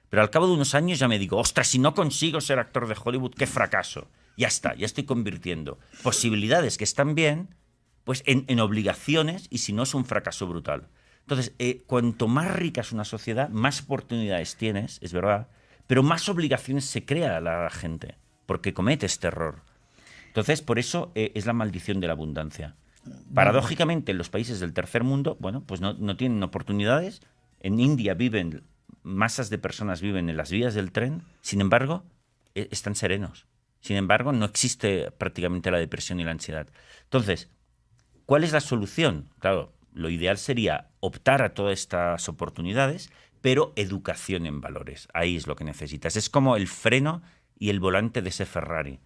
Pero al cabo de unos años ya me digo, ostras, si no consigo ser actor de Hollywood, qué fracaso. Ya está, ya estoy convirtiendo posibilidades que están bien, pues en obligaciones, y si no es un fracaso brutal. Entonces, cuanto más rica es una sociedad, más oportunidades tienes, es verdad, pero más obligaciones se crea a la gente, porque comete este error. Entonces, por eso es la maldición de la abundancia. Paradójicamente, en los países del tercer mundo, bueno, pues no tienen oportunidades. En India masas de personas viven en las vías del tren, sin embargo, están serenos. Sin embargo, no existe prácticamente la depresión y la ansiedad. Entonces, ¿cuál es la solución? Claro, lo ideal sería optar a todas estas oportunidades, pero educación en valores. Ahí es lo que necesitas. Es como el freno y el volante de ese Ferrari.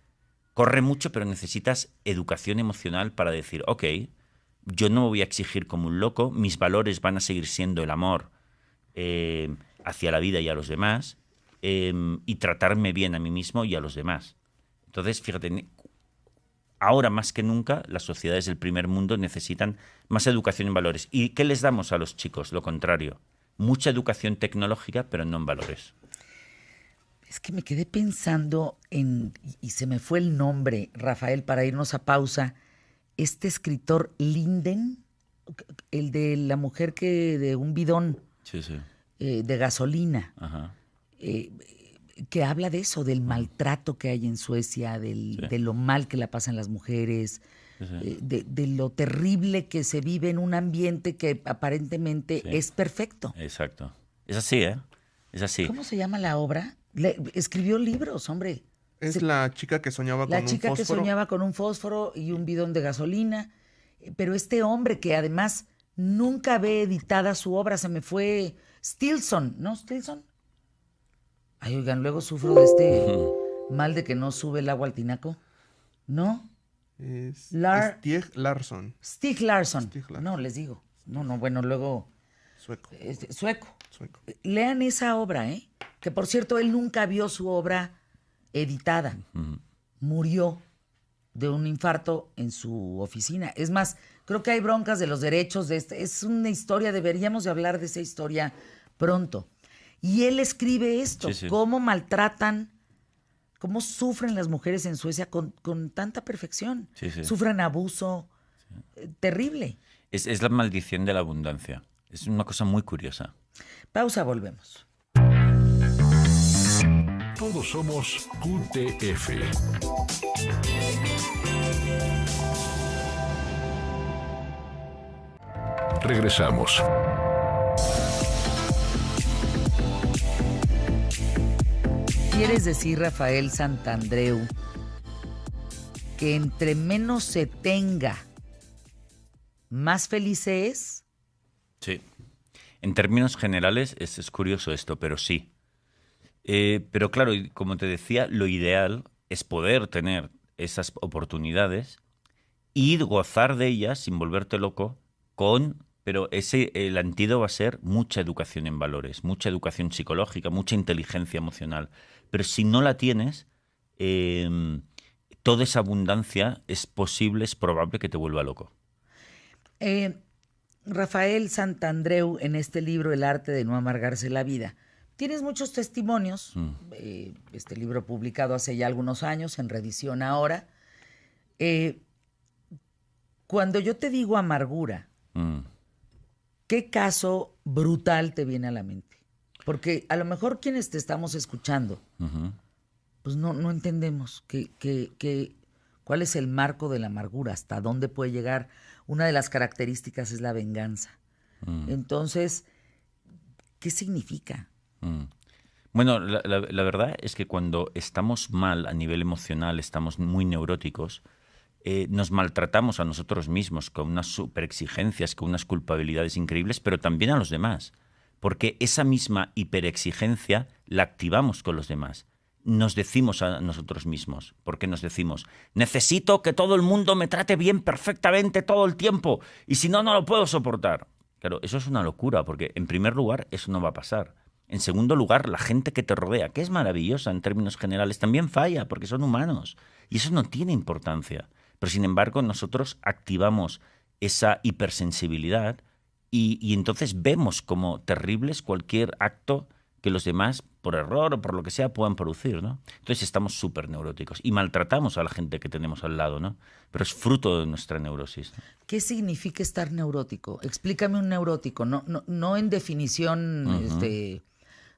Corre mucho, pero necesitas educación emocional para decir, ok, yo no me voy a exigir como un loco, mis valores van a seguir siendo el amor hacia la vida y a los demás, y tratarme bien a mí mismo y a los demás. Entonces, fíjate, ahora más que nunca las sociedades del primer mundo necesitan más educación en valores. ¿Y qué les damos a los chicos? Lo contrario, mucha educación tecnológica, pero no en valores. Es que me quedé pensando y se me fue el nombre, Rafael, para irnos a pausa. Este escritor Linden, el de la mujer de un bidón Sí, sí. de gasolina, Ajá. que habla de eso, del maltrato que hay en Suecia, Sí. de lo mal que la pasan las mujeres, Sí, sí. de lo terrible que se vive en un ambiente que aparentemente Sí. es perfecto. Exacto. Es así, ¿eh? Es así. ¿Cómo se llama la obra? Escribió libros, hombre. Es la chica que soñaba La con un chica que fósforo. soñaba con un fósforo y un bidón de gasolina. Pero este hombre que además nunca ve editada su obra, se me fue Stilson, ¿no? ¿Stilson? Ay, oigan, luego sufro de este mal de que no sube el agua al tinaco. ¿No? Es Stieg Stieg Larsson, Stieg Larsson. Stieg Larsson. No, les digo. No, bueno, luego... sueco. Sueco. Sueco. Lean esa obra, ¿eh? Que por cierto, él nunca vio su obra editada. Murió de un infarto en su oficina. Es más, creo que hay broncas de los derechos de este. Es una historia, deberíamos de hablar de esa historia pronto. Y él escribe esto, Sí, sí. cómo maltratan, cómo sufren las mujeres en Suecia con tanta perfección. Sí, sí. Sufren abuso terrible. Es la maldición de la abundancia. Es una cosa muy curiosa. Pausa, volvemos. Todos somos QTF. Regresamos. ¿Quieres decir, Rafael Santandreu, que entre menos se tenga, más feliz se es? Sí. En términos generales es curioso esto, pero sí. Pero claro, como te decía, lo ideal es poder tener esas oportunidades y gozar de ellas sin volverte loco pero el antídoto va a ser mucha educación en valores, mucha educación psicológica, mucha inteligencia emocional. Pero si no la tienes, toda esa abundancia es probable que te vuelva loco. Rafael Santandreu, en este libro El arte de no amargarse la vida, tienes muchos testimonios. Este libro publicado hace ya algunos años, en reedición ahora. Cuando yo te digo amargura, ¿qué caso brutal te viene a la mente? Porque a lo mejor quienes te estamos escuchando, pues no entendemos cuál es el marco de la amargura, hasta dónde puede llegar. Una de las características es la venganza. Entonces, ¿qué significa? Bueno, la verdad es que cuando estamos mal a nivel emocional, estamos muy neuróticos, nos maltratamos a nosotros mismos con unas superexigencias, con unas culpabilidades increíbles, pero también a los demás. Porque esa misma hiperexigencia la activamos con los demás. Nos decimos a nosotros mismos, porque nos decimos, necesito que todo el mundo me trate bien perfectamente todo el tiempo, y si no, no lo puedo soportar. Claro, eso es una locura, porque en primer lugar, eso no va a pasar. En segundo lugar, la gente que te rodea, que es maravillosa en términos generales, también falla, porque son humanos, y eso no tiene importancia. Pero sin embargo, nosotros activamos esa hipersensibilidad y entonces vemos como terribles cualquier acto que los demás, por error o por lo que sea, puedan producir, ¿no? Entonces estamos súper neuróticos y maltratamos a la gente que tenemos al lado, ¿no? Pero es fruto de nuestra neurosis, ¿no? ¿Qué significa estar neurótico? Explícame un neurótico, no en definición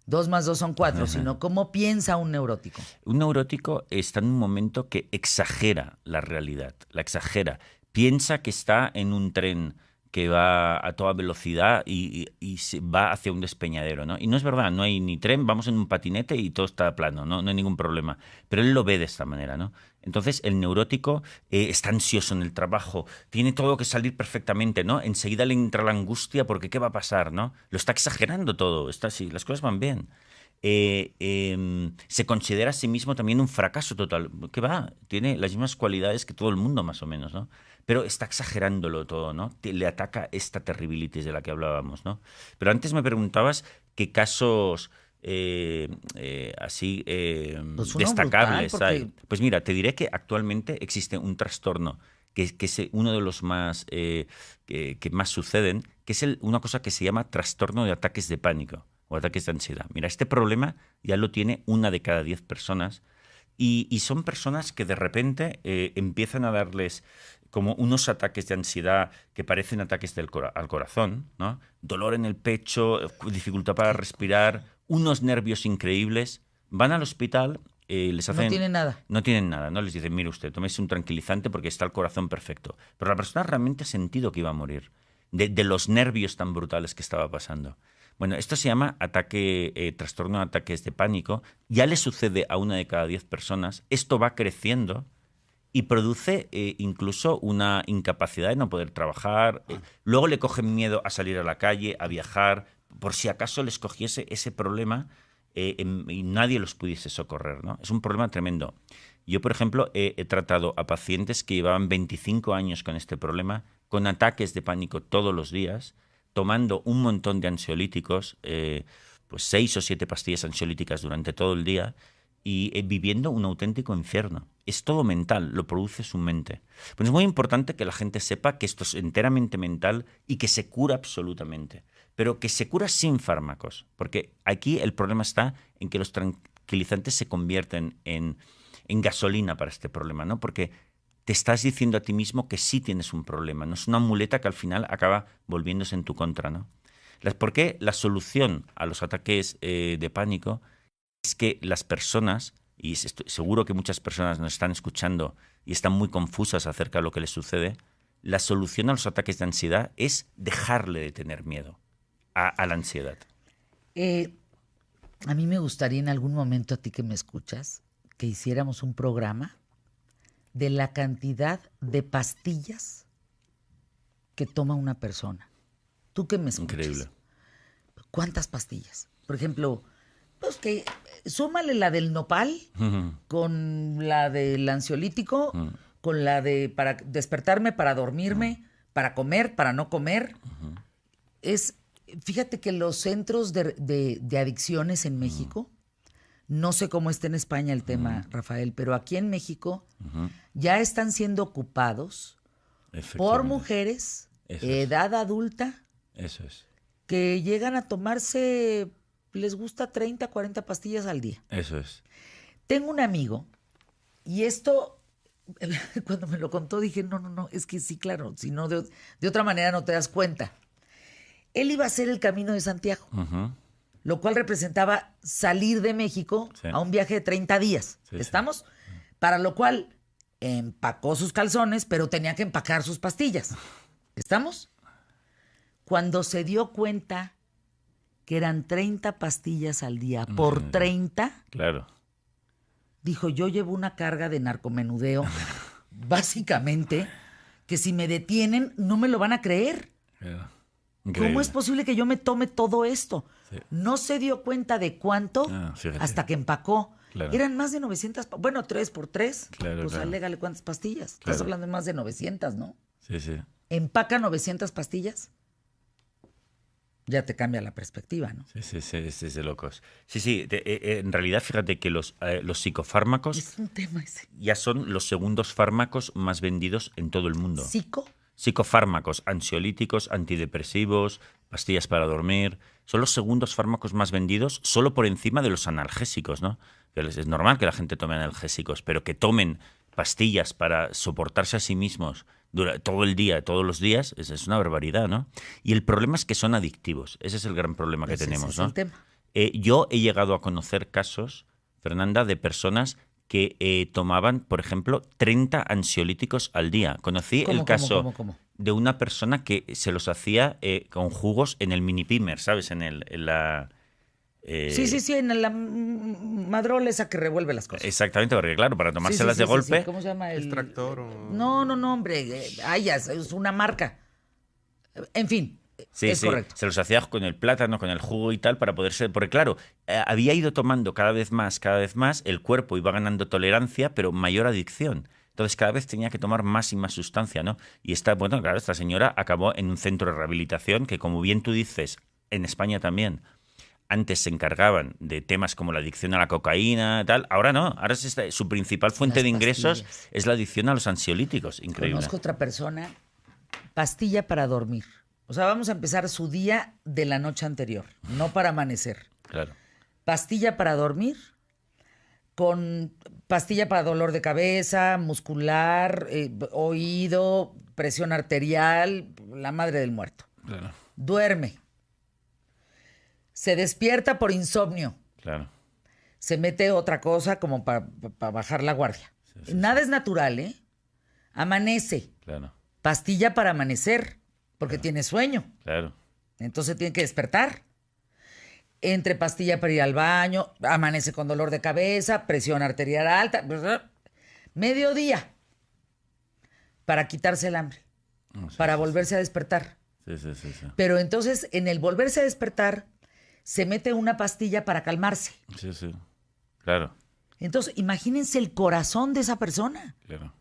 2 más 2 son 4, sino cómo piensa un neurótico. Un neurótico está en un momento que exagera la realidad, la exagera. Piensa que está en un tren que va a toda velocidad y se va hacia un despeñadero, ¿no? Y no es verdad, no hay ni tren, vamos en un patinete y todo está plano, no hay ningún problema. Pero él lo ve de esta manera, ¿no? Entonces el neurótico está ansioso en el trabajo, tiene todo que salir perfectamente, ¿no? Enseguida le entra la angustia porque ¿qué va a pasar, no? Lo está exagerando todo, está así, las cosas van bien. Se considera a sí mismo también un fracaso total. ¿Qué va? Tiene las mismas cualidades que todo el mundo, más o menos, ¿no? Pero está exagerándolo todo, ¿no? Le ataca esta terribilitis de la que hablábamos, ¿no? Pero antes me preguntabas qué casos así Pues destacables brutal, hay. Pues mira, te diré que actualmente existe un trastorno que es uno de los más que más suceden, que es una cosa que se llama trastorno de ataques de pánico. o ataques de ansiedad. Mira, este problema ya lo tiene 1 de cada 10 personas y son personas que de repente empiezan a darles como unos ataques de ansiedad que parecen ataques al corazón, ¿no? Dolor en el pecho, dificultad para respirar, unos nervios increíbles. Van al hospital, les hacen... No tienen nada. No tienen nada, ¿no? Les dicen, mire usted, tómese un tranquilizante porque está el corazón perfecto. Pero la persona realmente ha sentido que iba a morir, de los nervios tan brutales que estaba pasando. Bueno, esto se llama trastorno de ataques de pánico. Ya le sucede a 1 de cada 10 personas. Esto va creciendo y produce incluso una incapacidad de no poder trabajar. Luego le cogen miedo a salir a la calle, a viajar, por si acaso les cogiese ese problema y nadie los pudiese socorrer, ¿no? Es un problema tremendo. Yo, por ejemplo, he tratado a pacientes que llevaban 25 años con este problema, con ataques de pánico todos los días, tomando un montón de ansiolíticos, pues 6 o 7 pastillas ansiolíticas durante todo el día y viviendo un auténtico infierno. Es todo mental, lo produce su mente. Pues es muy importante que la gente sepa que esto es enteramente mental y que se cura absolutamente, pero que se cura sin fármacos, porque aquí el problema está en que los tranquilizantes se convierten en gasolina para este problema, ¿no? Porque te estás diciendo a ti mismo que sí tienes un problema, no es una muleta que al final acaba volviéndose en tu contra, ¿no? ¿Por qué la solución a los ataques de pánico es que las personas, y seguro que muchas personas nos están escuchando y están muy confusas acerca de lo que les sucede, la solución a los ataques de ansiedad es dejarle de tener miedo a la ansiedad? A mí me gustaría en algún momento, a ti que me escuchas, que hiciéramos un programa de la cantidad de pastillas que toma una persona. Tú que me escuchas. Increíble. ¿Cuántas pastillas? Por ejemplo, pues que súmale la del nopal con la del ansiolítico, con la de para despertarme, para dormirme, para comer, para no comer. Fíjate que los centros de adicciones en México, no sé cómo está en España el tema, Rafael, pero aquí en México ya están siendo ocupados por mujeres, edad adulta, Eso es. que llegan a tomarse, les gusta 30, 40 pastillas al día. Eso es. Tengo un amigo, y esto, cuando me lo contó, dije, no, es que sí, claro, si no, de otra manera no te das cuenta. Él iba a hacer el Camino de Santiago, lo cual representaba salir de México a un viaje de 30 días. Sí, ¿Estamos? Para lo cual empacó sus calzones, pero tenía que empacar sus pastillas. ¿Estamos? Cuando se dio cuenta que eran 30 pastillas al día por 30, claro, dijo, yo llevo una carga de narcomenudeo, básicamente, que si me detienen no me lo van a creer. Increíble. ¿Cómo es posible que yo me tome todo esto? Sí. No se dio cuenta de cuánto hasta que empacó. Claro. Eran más de 900, bueno, 3 por 3. Claro, pues claro. alégale cuántas pastillas. Claro. Estás hablando de más de 900, ¿no? Sí, sí. Empaca 900 pastillas. Ya te cambia la perspectiva, ¿no? Sí, es de locos. Sí, en realidad fíjate que los psicofármacos Es un tema ese. ya son los segundos fármacos más vendidos en todo el mundo. Psicofármacos, ansiolíticos, antidepresivos, pastillas para dormir, son los segundos fármacos más vendidos solo por encima de los analgésicos, ¿no? Que es normal que la gente tome analgésicos, pero que tomen pastillas para soportarse a sí mismos todo el día, todos los días, es una barbaridad, ¿no? Y el problema es que son adictivos. Ese es el gran problema que tenemos, ese ¿no? es el tema. Yo he llegado a conocer casos, Fernanda, de personas que tomaban, por ejemplo, 30 ansiolíticos al día. Conocí el caso de una persona que se los hacía con jugos en el mini pimer, ¿sabes? En la... Sí, en la madrola esa que revuelve las cosas. Exactamente, porque claro, para tomárselas de golpe... Sí. ¿Cómo se llama? Extractor o... No, hombre. Es una marca. En fin, es correcto. Se los hacía con el plátano, con el jugo y tal, para poder ser... Porque claro, había ido tomando cada vez más, el cuerpo iba ganando tolerancia, pero mayor adicción. Entonces cada vez tenía que tomar más y más sustancia, ¿no? Y esta señora acabó en un centro de rehabilitación que, como bien tú dices, en España también... Antes se encargaban de temas como la adicción a la cocaína, tal. Ahora no. Ahora su principal fuente de ingresos es la adicción a los ansiolíticos. Increíble. Conozco otra persona, pastilla para dormir. O sea, vamos a empezar su día de la noche anterior, no para amanecer. Claro. Pastilla para dormir, con pastilla para dolor de cabeza, muscular, oído, presión arterial, la madre del muerto. Claro. Duerme. Se despierta por insomnio. Claro. Se mete otra cosa como para bajar la guardia. Sí, Nada es natural, ¿eh? Amanece. Claro. Pastilla para amanecer, porque tiene sueño. Claro. Entonces tiene que despertar. Entre pastilla para ir al baño, amanece con dolor de cabeza, presión arterial alta. Mediodía. Para quitarse el hambre. Para volverse a despertar. Sí. Pero entonces, en el volverse a despertar, se mete una pastilla para calmarse. Sí. Claro. Entonces, imagínense el corazón de esa persona. Claro.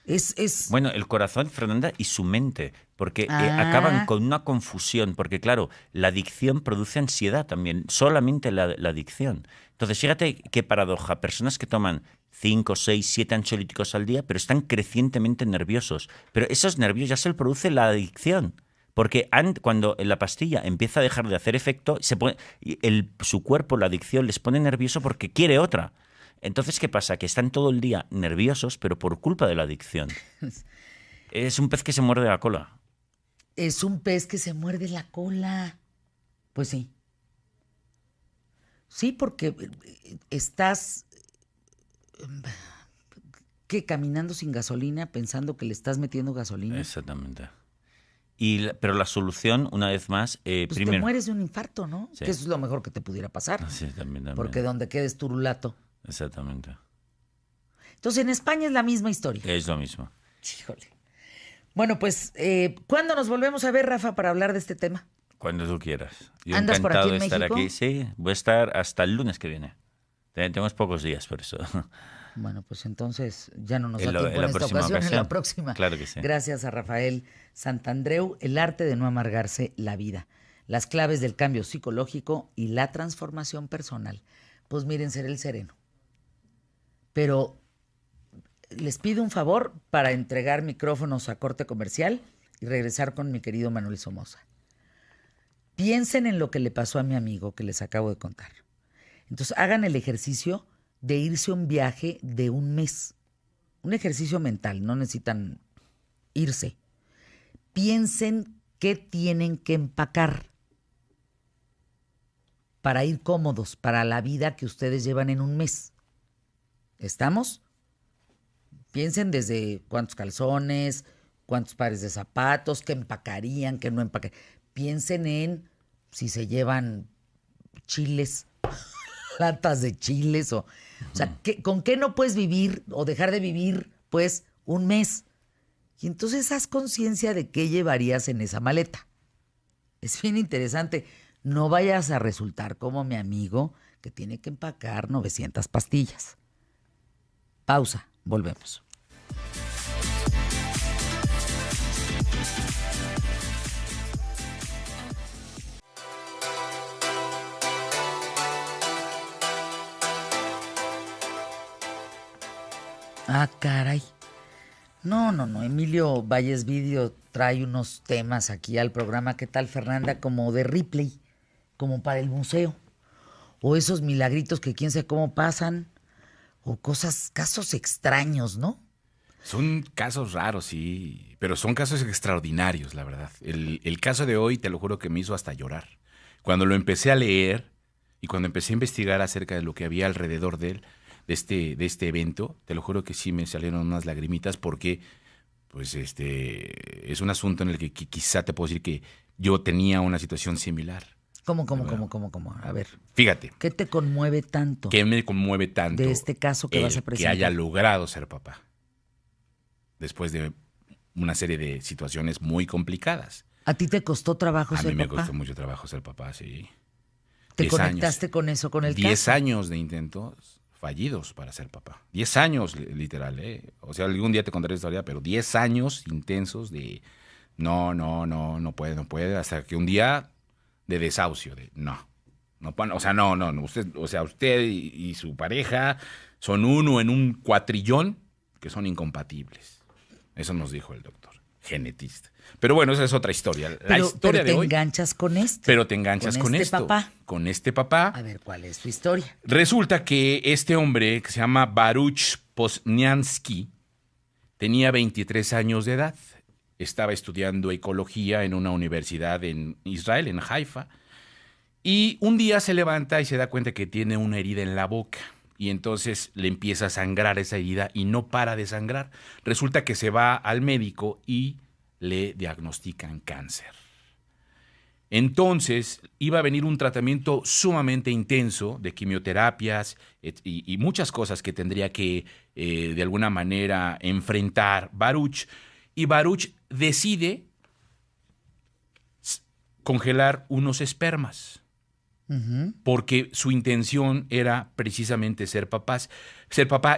Es Bueno, el corazón, Fernanda, y su mente, porque Ah. acaban con una confusión, porque claro, la adicción produce ansiedad también, solamente la adicción. Entonces, fíjate qué paradoja, personas que toman 5, 6, 7 ansiolíticos al día, pero están crecientemente nerviosos. Pero esos nervios ya se le produce la adicción. Porque cuando la pastilla empieza a dejar de hacer efecto, su cuerpo, la adicción, les pone nervioso porque quiere otra. Entonces, ¿qué pasa? Que están todo el día nerviosos, pero por culpa de la adicción. Es un pez que se muerde la cola. Es un pez que se muerde la cola. Pues sí. Sí, porque estás caminando sin gasolina, pensando que le estás metiendo gasolina. Exactamente. Pero la solución, una vez más, Pues primero... te mueres de un infarto, ¿no? Sí. Que eso es lo mejor que te pudiera pasar. Sí, también. Porque donde quedes turulato. Exactamente. Entonces, en España es la misma historia. Es lo mismo. Híjole. Bueno, pues, ¿cuándo nos volvemos a ver, Rafa, para hablar de este tema? Cuando tú quieras. Yo ¿Andas por encantado aquí en de estar México? aquí. Sí, voy a estar hasta el lunes que viene. Tenemos pocos días por eso. Bueno, pues entonces ya no nos da En la tiempo en esta próxima ocasión, en la ocasión. próxima. Claro que sí. Gracias a Rafael Santandreu, El arte de no amargarse la vida, las claves del cambio psicológico y la transformación personal. Pues miren, seré el sereno. Pero les pido un favor para entregar micrófonos a corte comercial y regresar con mi querido Manuel Somoza. Piensen en lo que le pasó a mi amigo que les acabo de contar. Entonces hagan el ejercicio de irse a un viaje de un mes. Un ejercicio mental, no necesitan irse. Piensen qué tienen que empacar para ir cómodos para la vida que ustedes llevan en un mes. ¿Estamos? Piensen desde cuántos calzones, cuántos pares de zapatos, qué empacarían, qué no empacarían. Piensen en si se llevan chiles, latas de chiles o sea, ¿con qué no puedes vivir o dejar de vivir, pues, un mes? Y entonces haz conciencia de qué llevarías en esa maleta. Es bien interesante. No vayas a resultar como mi amigo que tiene que empacar 900 pastillas. Pausa, volvemos. Ah, caray. No. Emilio Valles Video trae unos temas aquí al programa. ¿Qué tal, Fernanda? Como de Ripley, como para el museo. O esos milagritos que quién sabe cómo pasan. O casos extraños, ¿no? Son casos raros, sí, pero son casos extraordinarios, la verdad. El caso de hoy, te lo juro que me hizo hasta llorar. Cuando lo empecé a leer y cuando empecé a investigar acerca de lo que había alrededor de él, de este evento, te lo juro que sí me salieron unas lagrimitas porque pues es un asunto en el que quizá te puedo decir que yo tenía una situación similar. ¿Cómo? A ver, Fíjate, ¿qué te conmueve tanto ¿qué me conmueve tanto de este caso que vas a que presentar? haya logrado ser papá? Después de una serie de situaciones muy complicadas. ¿A ti te costó trabajo A ser mí me papá? costó mucho trabajo ser papá, sí. ¿Te 10 conectaste años. con eso, con el 10 caso? años de intentos fallidos para ser papá. 10 años, literal, ¿eh? O sea, algún día te contaré la historia, pero 10 años intensos de no puede, hasta que un día de desahucio, de no, usted y su pareja son uno en un cuatrillón que son incompatibles. Eso nos dijo el doctor. genetista. Pero bueno, esa es otra historia. La Pero historia te de hoy. enganchas con esto. Pero te enganchas con este esto. papá. Con este papá. A ver, ¿cuál es tu historia? Resulta que este hombre, que se llama Baruch Posniansky, tenía 23 años de edad. Estaba estudiando ecología en una universidad en Israel, en Haifa. Y un día se levanta y se da cuenta que tiene una herida en la boca. Y entonces le empieza a sangrar esa herida y no para de sangrar. Resulta que se va al médico y le diagnostican cáncer. Entonces iba a venir un tratamiento sumamente intenso de quimioterapias y muchas cosas que tendría que de alguna manera enfrentar Baruch. Y Baruch decide congelar unos espermas. Porque su intención era precisamente ser papá.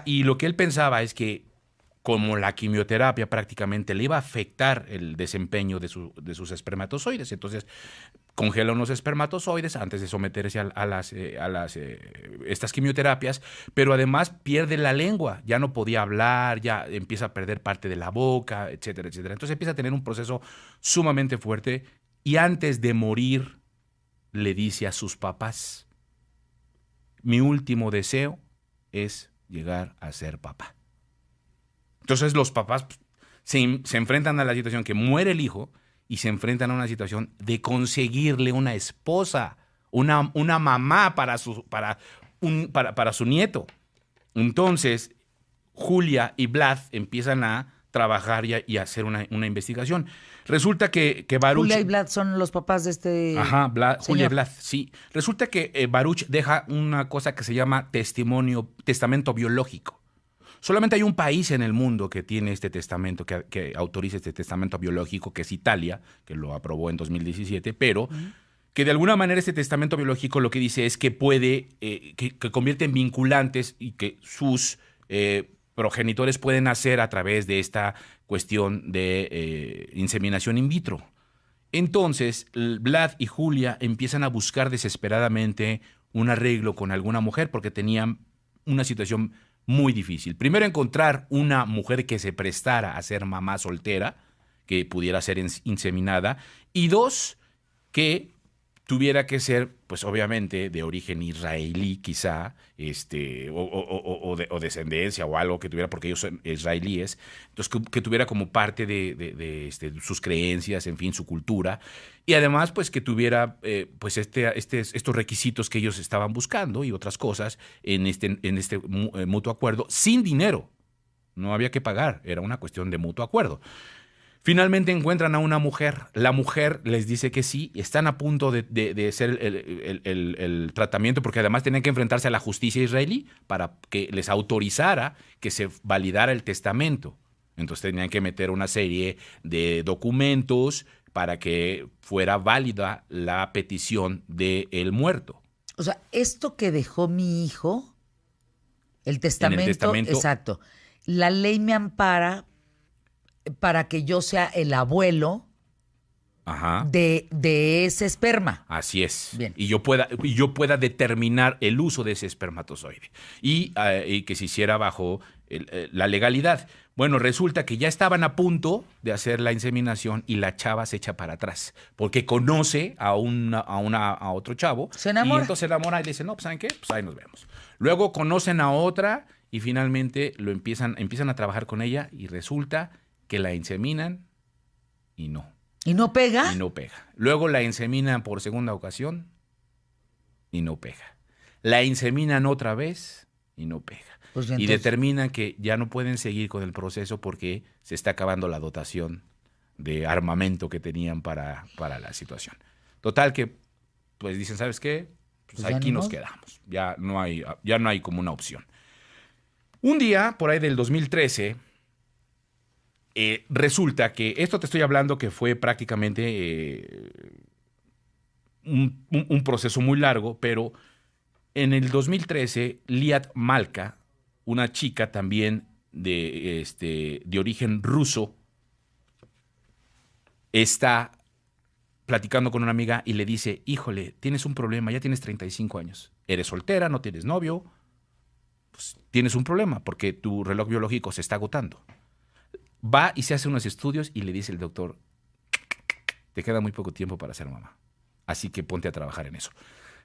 Y lo que él pensaba es que como la quimioterapia prácticamente le iba a afectar el desempeño de sus espermatozoides, entonces congela unos espermatozoides antes de someterse a estas quimioterapias, pero además pierde la lengua, ya no podía hablar, ya empieza a perder parte de la boca, etcétera, etcétera. Entonces empieza a tener un proceso sumamente fuerte y antes de morir le dice a sus papás: mi último deseo es llegar a ser papá. Entonces los papás se enfrentan a la situación que muere el hijo y se enfrentan a una situación de conseguirle una esposa, una mamá para su nieto. Entonces Julia y Vlad empiezan a trabajar y a hacer una investigación. Resulta que Baruch... Julia y Vlad son los papás de este... Ajá, Julia y Vlad, sí. Resulta que Baruch deja una cosa que se llama testamento biológico. Solamente hay un país en el mundo que tiene este testamento, que autoriza este testamento biológico, que es Italia, que lo aprobó en 2017, pero que de alguna manera este testamento biológico lo que dice es que puede, que convierte en vinculantes y que sus progenitores pueden nacer a través de esta cuestión de inseminación in vitro. Entonces, Vlad y Julia empiezan a buscar desesperadamente un arreglo con alguna mujer porque tenían una situación muy difícil. Primero, encontrar una mujer que se prestara a ser mamá soltera, que pudiera ser inseminada, y dos, que tuviera que ser, pues obviamente, de origen israelí, quizá, o descendencia o algo que tuviera, porque ellos son israelíes, entonces que tuviera como parte de sus creencias, en fin, su cultura, y además, pues que tuviera pues estos requisitos que ellos estaban buscando y otras cosas en este mutuo acuerdo, sin dinero. No había que pagar, era una cuestión de mutuo acuerdo. Finalmente encuentran a una mujer. La mujer les dice que sí. Están a punto de hacer el tratamiento porque además tenían que enfrentarse a la justicia israelí para que les autorizara que se validara el testamento. Entonces tenían que meter una serie de documentos para que fuera válida la petición del muerto. O sea, esto que dejó mi hijo, el testamento, exacto. La ley me ampara para que yo sea el abuelo de ese esperma. Así es. Bien. Y yo pueda determinar el uso de ese espermatozoide. Y que se hiciera bajo la legalidad. Bueno, resulta que ya estaban a punto de hacer la inseminación y la chava se echa para atrás. Porque conoce a otro chavo. Se enamora. Y entonces se enamora y le dice, no, pues ¿saben qué? Pues ahí nos vemos. Luego conocen a otra y finalmente empiezan a trabajar con ella y resulta que la inseminan y no. ¿Y no pega? Y no pega. Luego la inseminan por segunda ocasión y no pega. La inseminan otra vez y no pega. Pues y determinan que ya no pueden seguir con el proceso porque se está acabando la dotación de armamento que tenían para la situación. Total que, pues dicen, ¿sabes qué? Pues aquí nos quedamos. Ya no hay como una opción. Un día, por ahí del 2013... resulta que, esto te estoy hablando que fue prácticamente un proceso muy largo, pero en el 2013, Liat Malka, una chica también de origen ruso, está platicando con una amiga y le dice, híjole, tienes un problema, ya tienes 35 años, eres soltera, no tienes novio, pues tienes un problema porque tu reloj biológico se está agotando. Va y se hace unos estudios y le dice el doctor, te queda muy poco tiempo para ser mamá, así que ponte a trabajar en eso.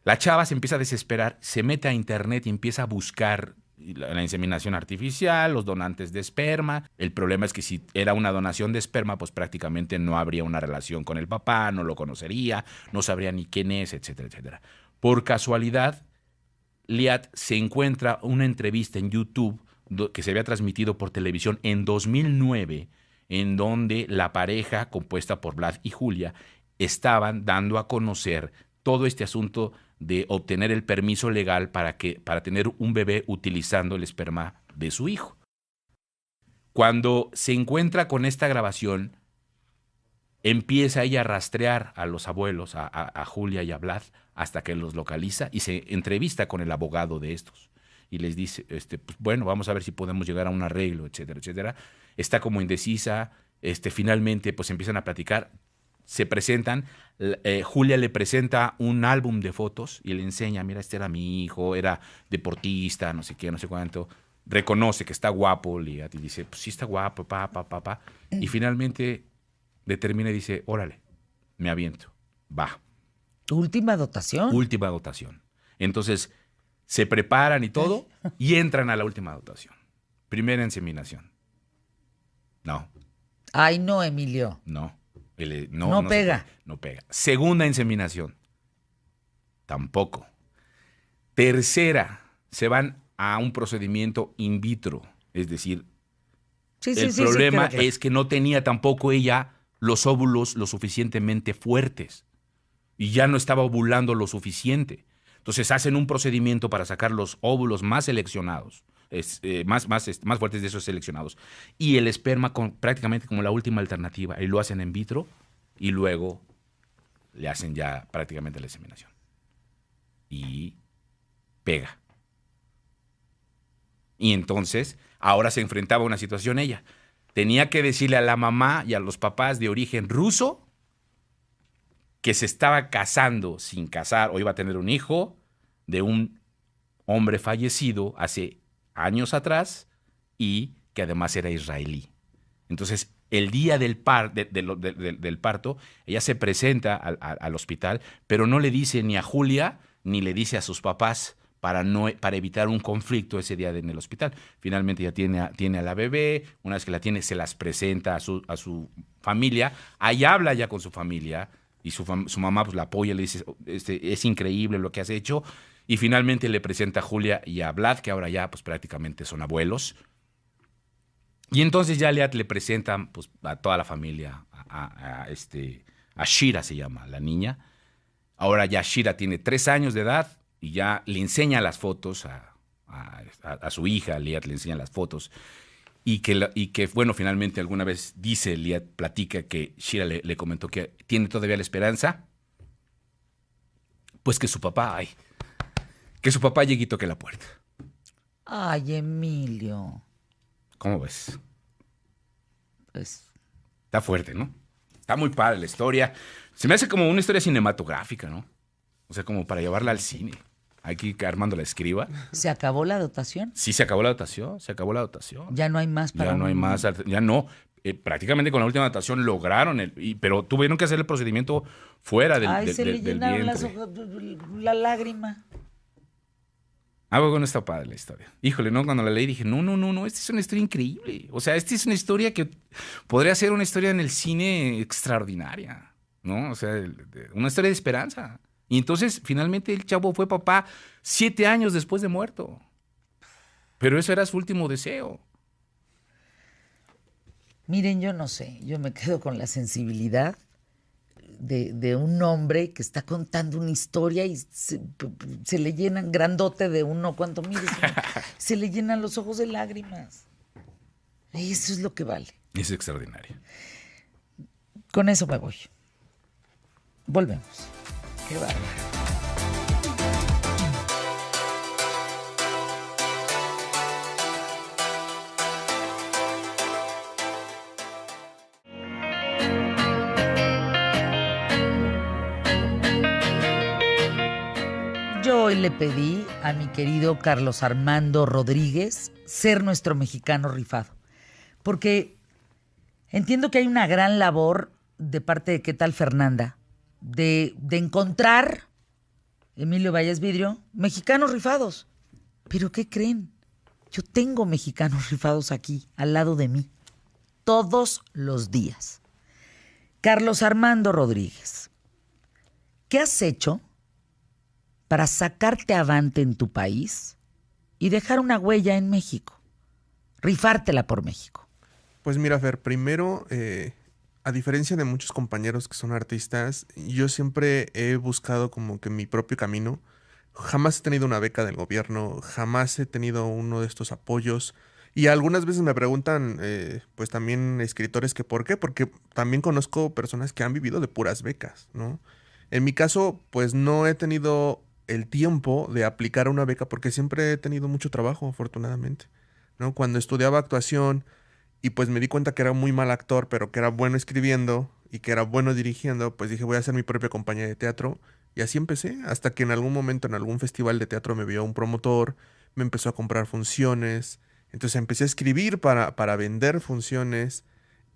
La chava se empieza a desesperar, se mete a internet y empieza a buscar la inseminación artificial, los donantes de esperma. El problema es que si era una donación de esperma, pues prácticamente no habría una relación con el papá, no lo conocería, no sabría ni quién es, etcétera, etcétera. Por casualidad, Liat se encuentra una entrevista en YouTube que se había transmitido por televisión en 2009, en donde la pareja, compuesta por Vlad y Julia, estaban dando a conocer todo este asunto de obtener el permiso legal para tener un bebé utilizando el esperma de su hijo. Cuando se encuentra con esta grabación, empieza ella a rastrear a los abuelos, a Julia y a Vlad, hasta que los localiza y se entrevista con el abogado de estos. Y les dice, pues, bueno, vamos a ver si podemos llegar a un arreglo, etcétera, etcétera. Está como indecisa, finalmente pues empiezan a platicar. Se presentan, Julia le presenta un álbum de fotos y le enseña, mira, este era mi hijo, era deportista, no sé qué, no sé cuánto. Reconoce que está guapo, Liat, y dice, pues sí está guapo, papá. Y finalmente determina y dice, órale, me aviento, va. ¿Última dotación? Última dotación. Entonces, se preparan y todo y entran a la última dotación. Primera inseminación. No. Ay, no, Emilio. No pega. No pega. Segunda inseminación. Tampoco. Tercera, se van a un procedimiento in vitro. Es decir, el problema es que no tenía tampoco ella los óvulos lo suficientemente fuertes. Y ya no estaba ovulando lo suficiente. Entonces hacen un procedimiento para sacar los óvulos más seleccionados. Más fuertes de esos seleccionados. Y el esperma prácticamente como la última alternativa. Y lo hacen in vitro y luego le hacen ya prácticamente la inseminación. Y pega. Y entonces ahora se enfrentaba a una situación ella. Tenía que decirle a la mamá y a los papás de origen ruso que se estaba casando sin casar o iba a tener un hijo de un hombre fallecido hace años atrás y que además era israelí. Entonces, el día del parto, ella se presenta al hospital, pero no le dice ni a Julia ni le dice a sus papás para evitar un conflicto ese día en el hospital. Finalmente ya tiene a la bebé, una vez que la tiene se las presenta a su familia, ahí habla ya con su familia y su mamá pues la apoya, le dice, es increíble lo que has hecho. Y finalmente le presenta a Julia y a Vlad, que ahora ya pues prácticamente son abuelos. Y entonces ya Liat le presenta pues, a toda la familia, a Shira se llama la niña. Ahora ya Shira tiene 3 años de edad y ya le enseña las fotos a su hija, Liat le enseña las fotos. Y que bueno, finalmente alguna vez dice, Liat platica que Shira le comentó que tiene todavía la esperanza, pues que su papá llegue y toque la puerta. Ay, Emilio. ¿Cómo ves? Pues está fuerte, ¿no? Está muy padre la historia. Se me hace como una historia cinematográfica, ¿no? O sea, como para llevarla al cine. Aquí Armando la escriba. ¿Se acabó la dotación? Sí, se acabó la dotación. Ya no hay más para Ya no hay más. Ya no. Prácticamente con la última dotación lograron pero tuvieron que hacer el procedimiento fuera del Ay, se le llenaron vientre. la lágrima. Ah, bueno, está padre la historia. Híjole, no, cuando la leí dije, no, esta es una historia increíble. O sea, esta es una historia que podría ser una historia en el cine extraordinaria, ¿no? O sea, una historia de esperanza. Y entonces, finalmente, el chavo fue papá 7 años después de muerto. Pero eso era su último deseo. Miren, yo no sé, yo me quedo con la sensibilidad de un hombre que está contando una historia y se le llenan grandote de uno cuando mires, se le llenan los ojos de lágrimas. Eso es lo que vale. Es extraordinario. Con eso me voy. Volvemos. Qué bárbaro. Yo hoy le pedí a mi querido Carlos Armando Rodríguez ser nuestro mexicano rifado, porque entiendo que hay una gran labor de parte de ¿Qué tal, Fernanda? De encontrar, Emilio Valles Vidrio, mexicanos rifados. ¿Pero qué creen? Yo tengo mexicanos rifados aquí, al lado de mí, todos los días. Carlos Armando Rodríguez, ¿qué has hecho para sacarte avante en tu país y dejar una huella en México? Rifártela por México. Pues mira, Fer, primero, a diferencia de muchos compañeros que son artistas, yo siempre he buscado como que mi propio camino. Jamás he tenido una beca del gobierno, jamás he tenido uno de estos apoyos. Y algunas veces me preguntan, pues también escritores, que por qué, porque también conozco personas que han vivido de puras becas, ¿no? En mi caso, pues no he tenido el tiempo de aplicar a una beca porque siempre he tenido mucho trabajo, afortunadamente, ¿no? Cuando estudiaba actuación y pues me di cuenta que era muy mal actor, pero que era bueno escribiendo y que era bueno dirigiendo, pues dije, voy a hacer mi propia compañía de teatro. Y así empecé, hasta que en algún momento, en algún festival de teatro, me vio un promotor, me empezó a comprar funciones. Entonces empecé a escribir para vender funciones.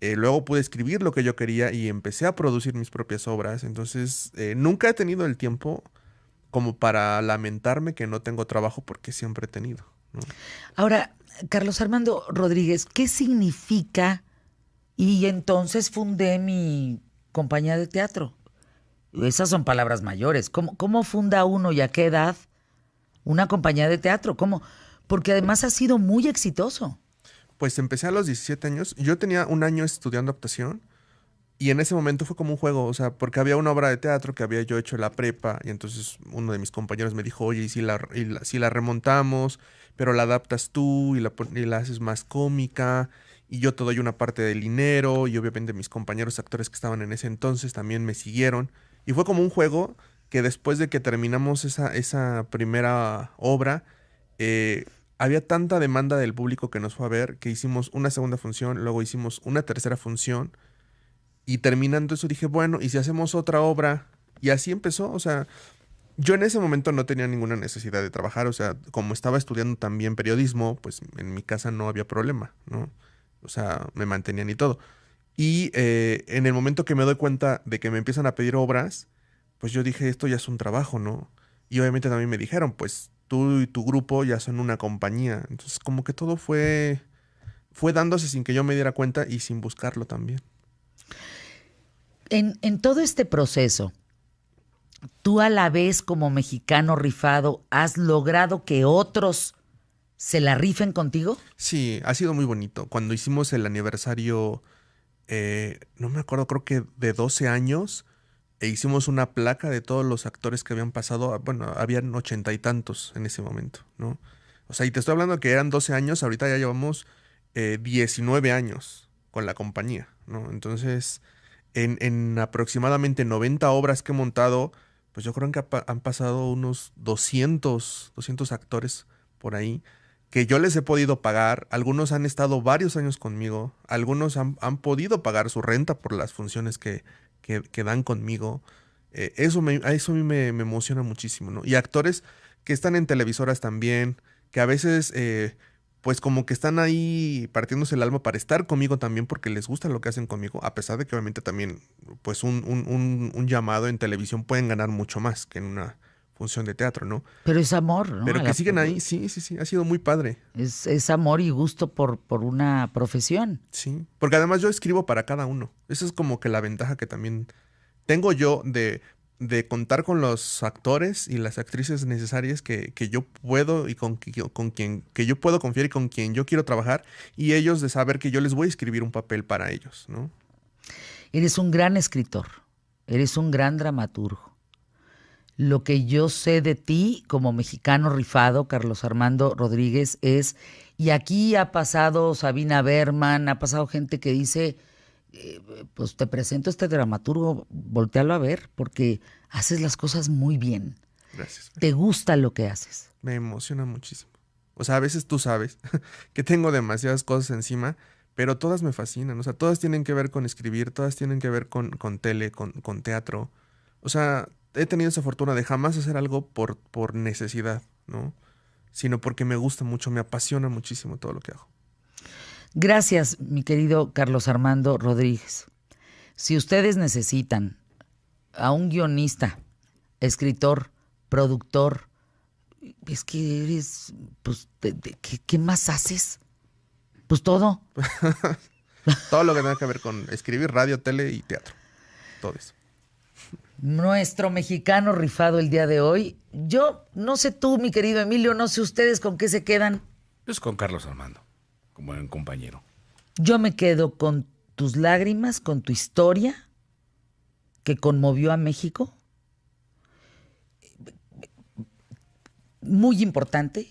Luego pude escribir lo que yo quería y empecé a producir mis propias obras. Entonces nunca he tenido el tiempo como para lamentarme que no tengo trabajo, porque siempre he tenido, ¿no? Ahora, Carlos Armando Rodríguez, ¿qué significa? Y entonces fundé mi compañía de teatro. Esas son palabras mayores. ¿Cómo funda uno y a qué edad una compañía de teatro? ¿Cómo? Porque además ha sido muy exitoso. Pues empecé a los 17 años. Yo tenía un año estudiando actuación y en ese momento fue como un juego, o sea, porque había una obra de teatro que había yo hecho en la prepa y entonces uno de mis compañeros me dijo, oye, ¿y si la remontamos, pero la adaptas tú y la haces más cómica y yo te doy una parte del dinero? Y obviamente mis compañeros actores que estaban en ese entonces también me siguieron. Y fue como un juego que después de que terminamos esa primera obra, había tanta demanda del público que nos fue a ver que hicimos una segunda función, luego hicimos una tercera función y terminando eso dije, bueno, ¿y si hacemos otra obra? Y así empezó, o sea, yo en ese momento no tenía ninguna necesidad de trabajar, o sea, como estaba estudiando también periodismo, pues en mi casa no había problema, ¿no? O sea, me mantenían y todo. Y en el momento que me doy cuenta de que me empiezan a pedir obras, pues yo dije, esto ya es un trabajo, ¿no? Y obviamente también me dijeron, pues tú y tu grupo ya son una compañía. Entonces como que todo fue dándose sin que yo me diera cuenta y sin buscarlo también. En todo este proceso, tú a la vez como mexicano rifado, ¿has logrado que otros se la rifen contigo? Sí, ha sido muy bonito. Cuando hicimos el aniversario, no me acuerdo, creo que de 12 años, hicimos una placa de todos los actores que habían pasado. Bueno, habían 80 y tantos en ese momento, ¿no? O sea, y te estoy hablando que eran 12 años, ahorita ya llevamos 19 años con la compañía, ¿no? Entonces, en aproximadamente 90 obras que he montado, pues yo creo que han pasado unos 200 actores por ahí, que yo les he podido pagar. Algunos han estado varios años conmigo, algunos han podido pagar su renta por las funciones que dan conmigo. Eso a mí me emociona muchísimo, ¿no? Y actores que están en televisoras también, que a veces pues como que están ahí partiéndose el alma para estar conmigo también porque les gusta lo que hacen conmigo, a pesar de que obviamente también pues un llamado en televisión pueden ganar mucho más que en una función de teatro, ¿no? Pero es amor, ¿no? Pero que siguen ahí, sí, ha sido muy padre. Es amor y gusto por una profesión. Sí, porque además yo escribo para cada uno. Esa es como que la ventaja que también tengo yo de contar con los actores y las actrices necesarias que yo puedo y con quien que yo puedo confiar y con quien yo quiero trabajar, y ellos de saber que yo les voy a escribir un papel para ellos, ¿no? Eres un gran escritor, eres un gran dramaturgo. Lo que yo sé de ti como mexicano rifado, Carlos Armando Rodríguez, es, y aquí ha pasado Sabina Berman, ha pasado gente que dice, pues te presento a este dramaturgo, voltéalo a ver, porque haces las cosas muy bien. Gracias. Te gusta lo que haces. Me emociona muchísimo. O sea, a veces tú sabes que tengo demasiadas cosas encima, pero todas me fascinan. O sea, todas tienen que ver con escribir, todas tienen que ver con tele, con teatro. O sea, he tenido esa fortuna de jamás hacer algo por necesidad, ¿no? Sino porque me gusta mucho, me apasiona muchísimo todo lo que hago. Gracias, mi querido Carlos Armando Rodríguez. Si ustedes necesitan a un guionista, escritor, productor, es que eres, pues, ¿qué más haces? Pues todo. Todo lo que tenga que ver con escribir, radio, tele y teatro. Todo eso. Nuestro mexicano rifado el día de hoy. Yo no sé tú, mi querido Emilio, no sé ustedes con qué se quedan. Pues con Carlos Armando, como buen compañero. Yo me quedo con tus lágrimas, con tu historia que conmovió a México. Muy importante.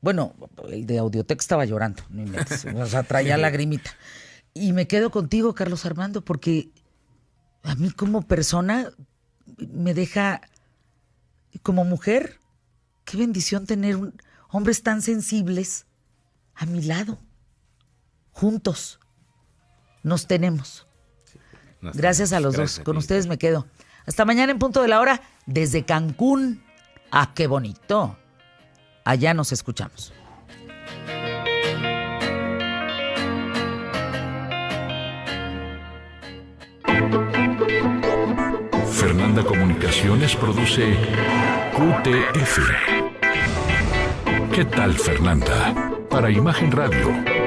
Bueno, el de Audioteca estaba llorando, no inventes. O sea, traía lagrimita. Y me quedo contigo, Carlos Armando, porque a mí como persona me deja, como mujer, qué bendición tener hombres tan sensibles a mi lado. Juntos nos tenemos. Gracias a los dos. Con ustedes me quedo. Hasta mañana en punto de la hora desde Cancún. ¡Ah, qué bonito! Allá nos escuchamos. Fernanda Comunicaciones produce QTF. ¿Qué tal, Fernanda? Para Imagen Radio.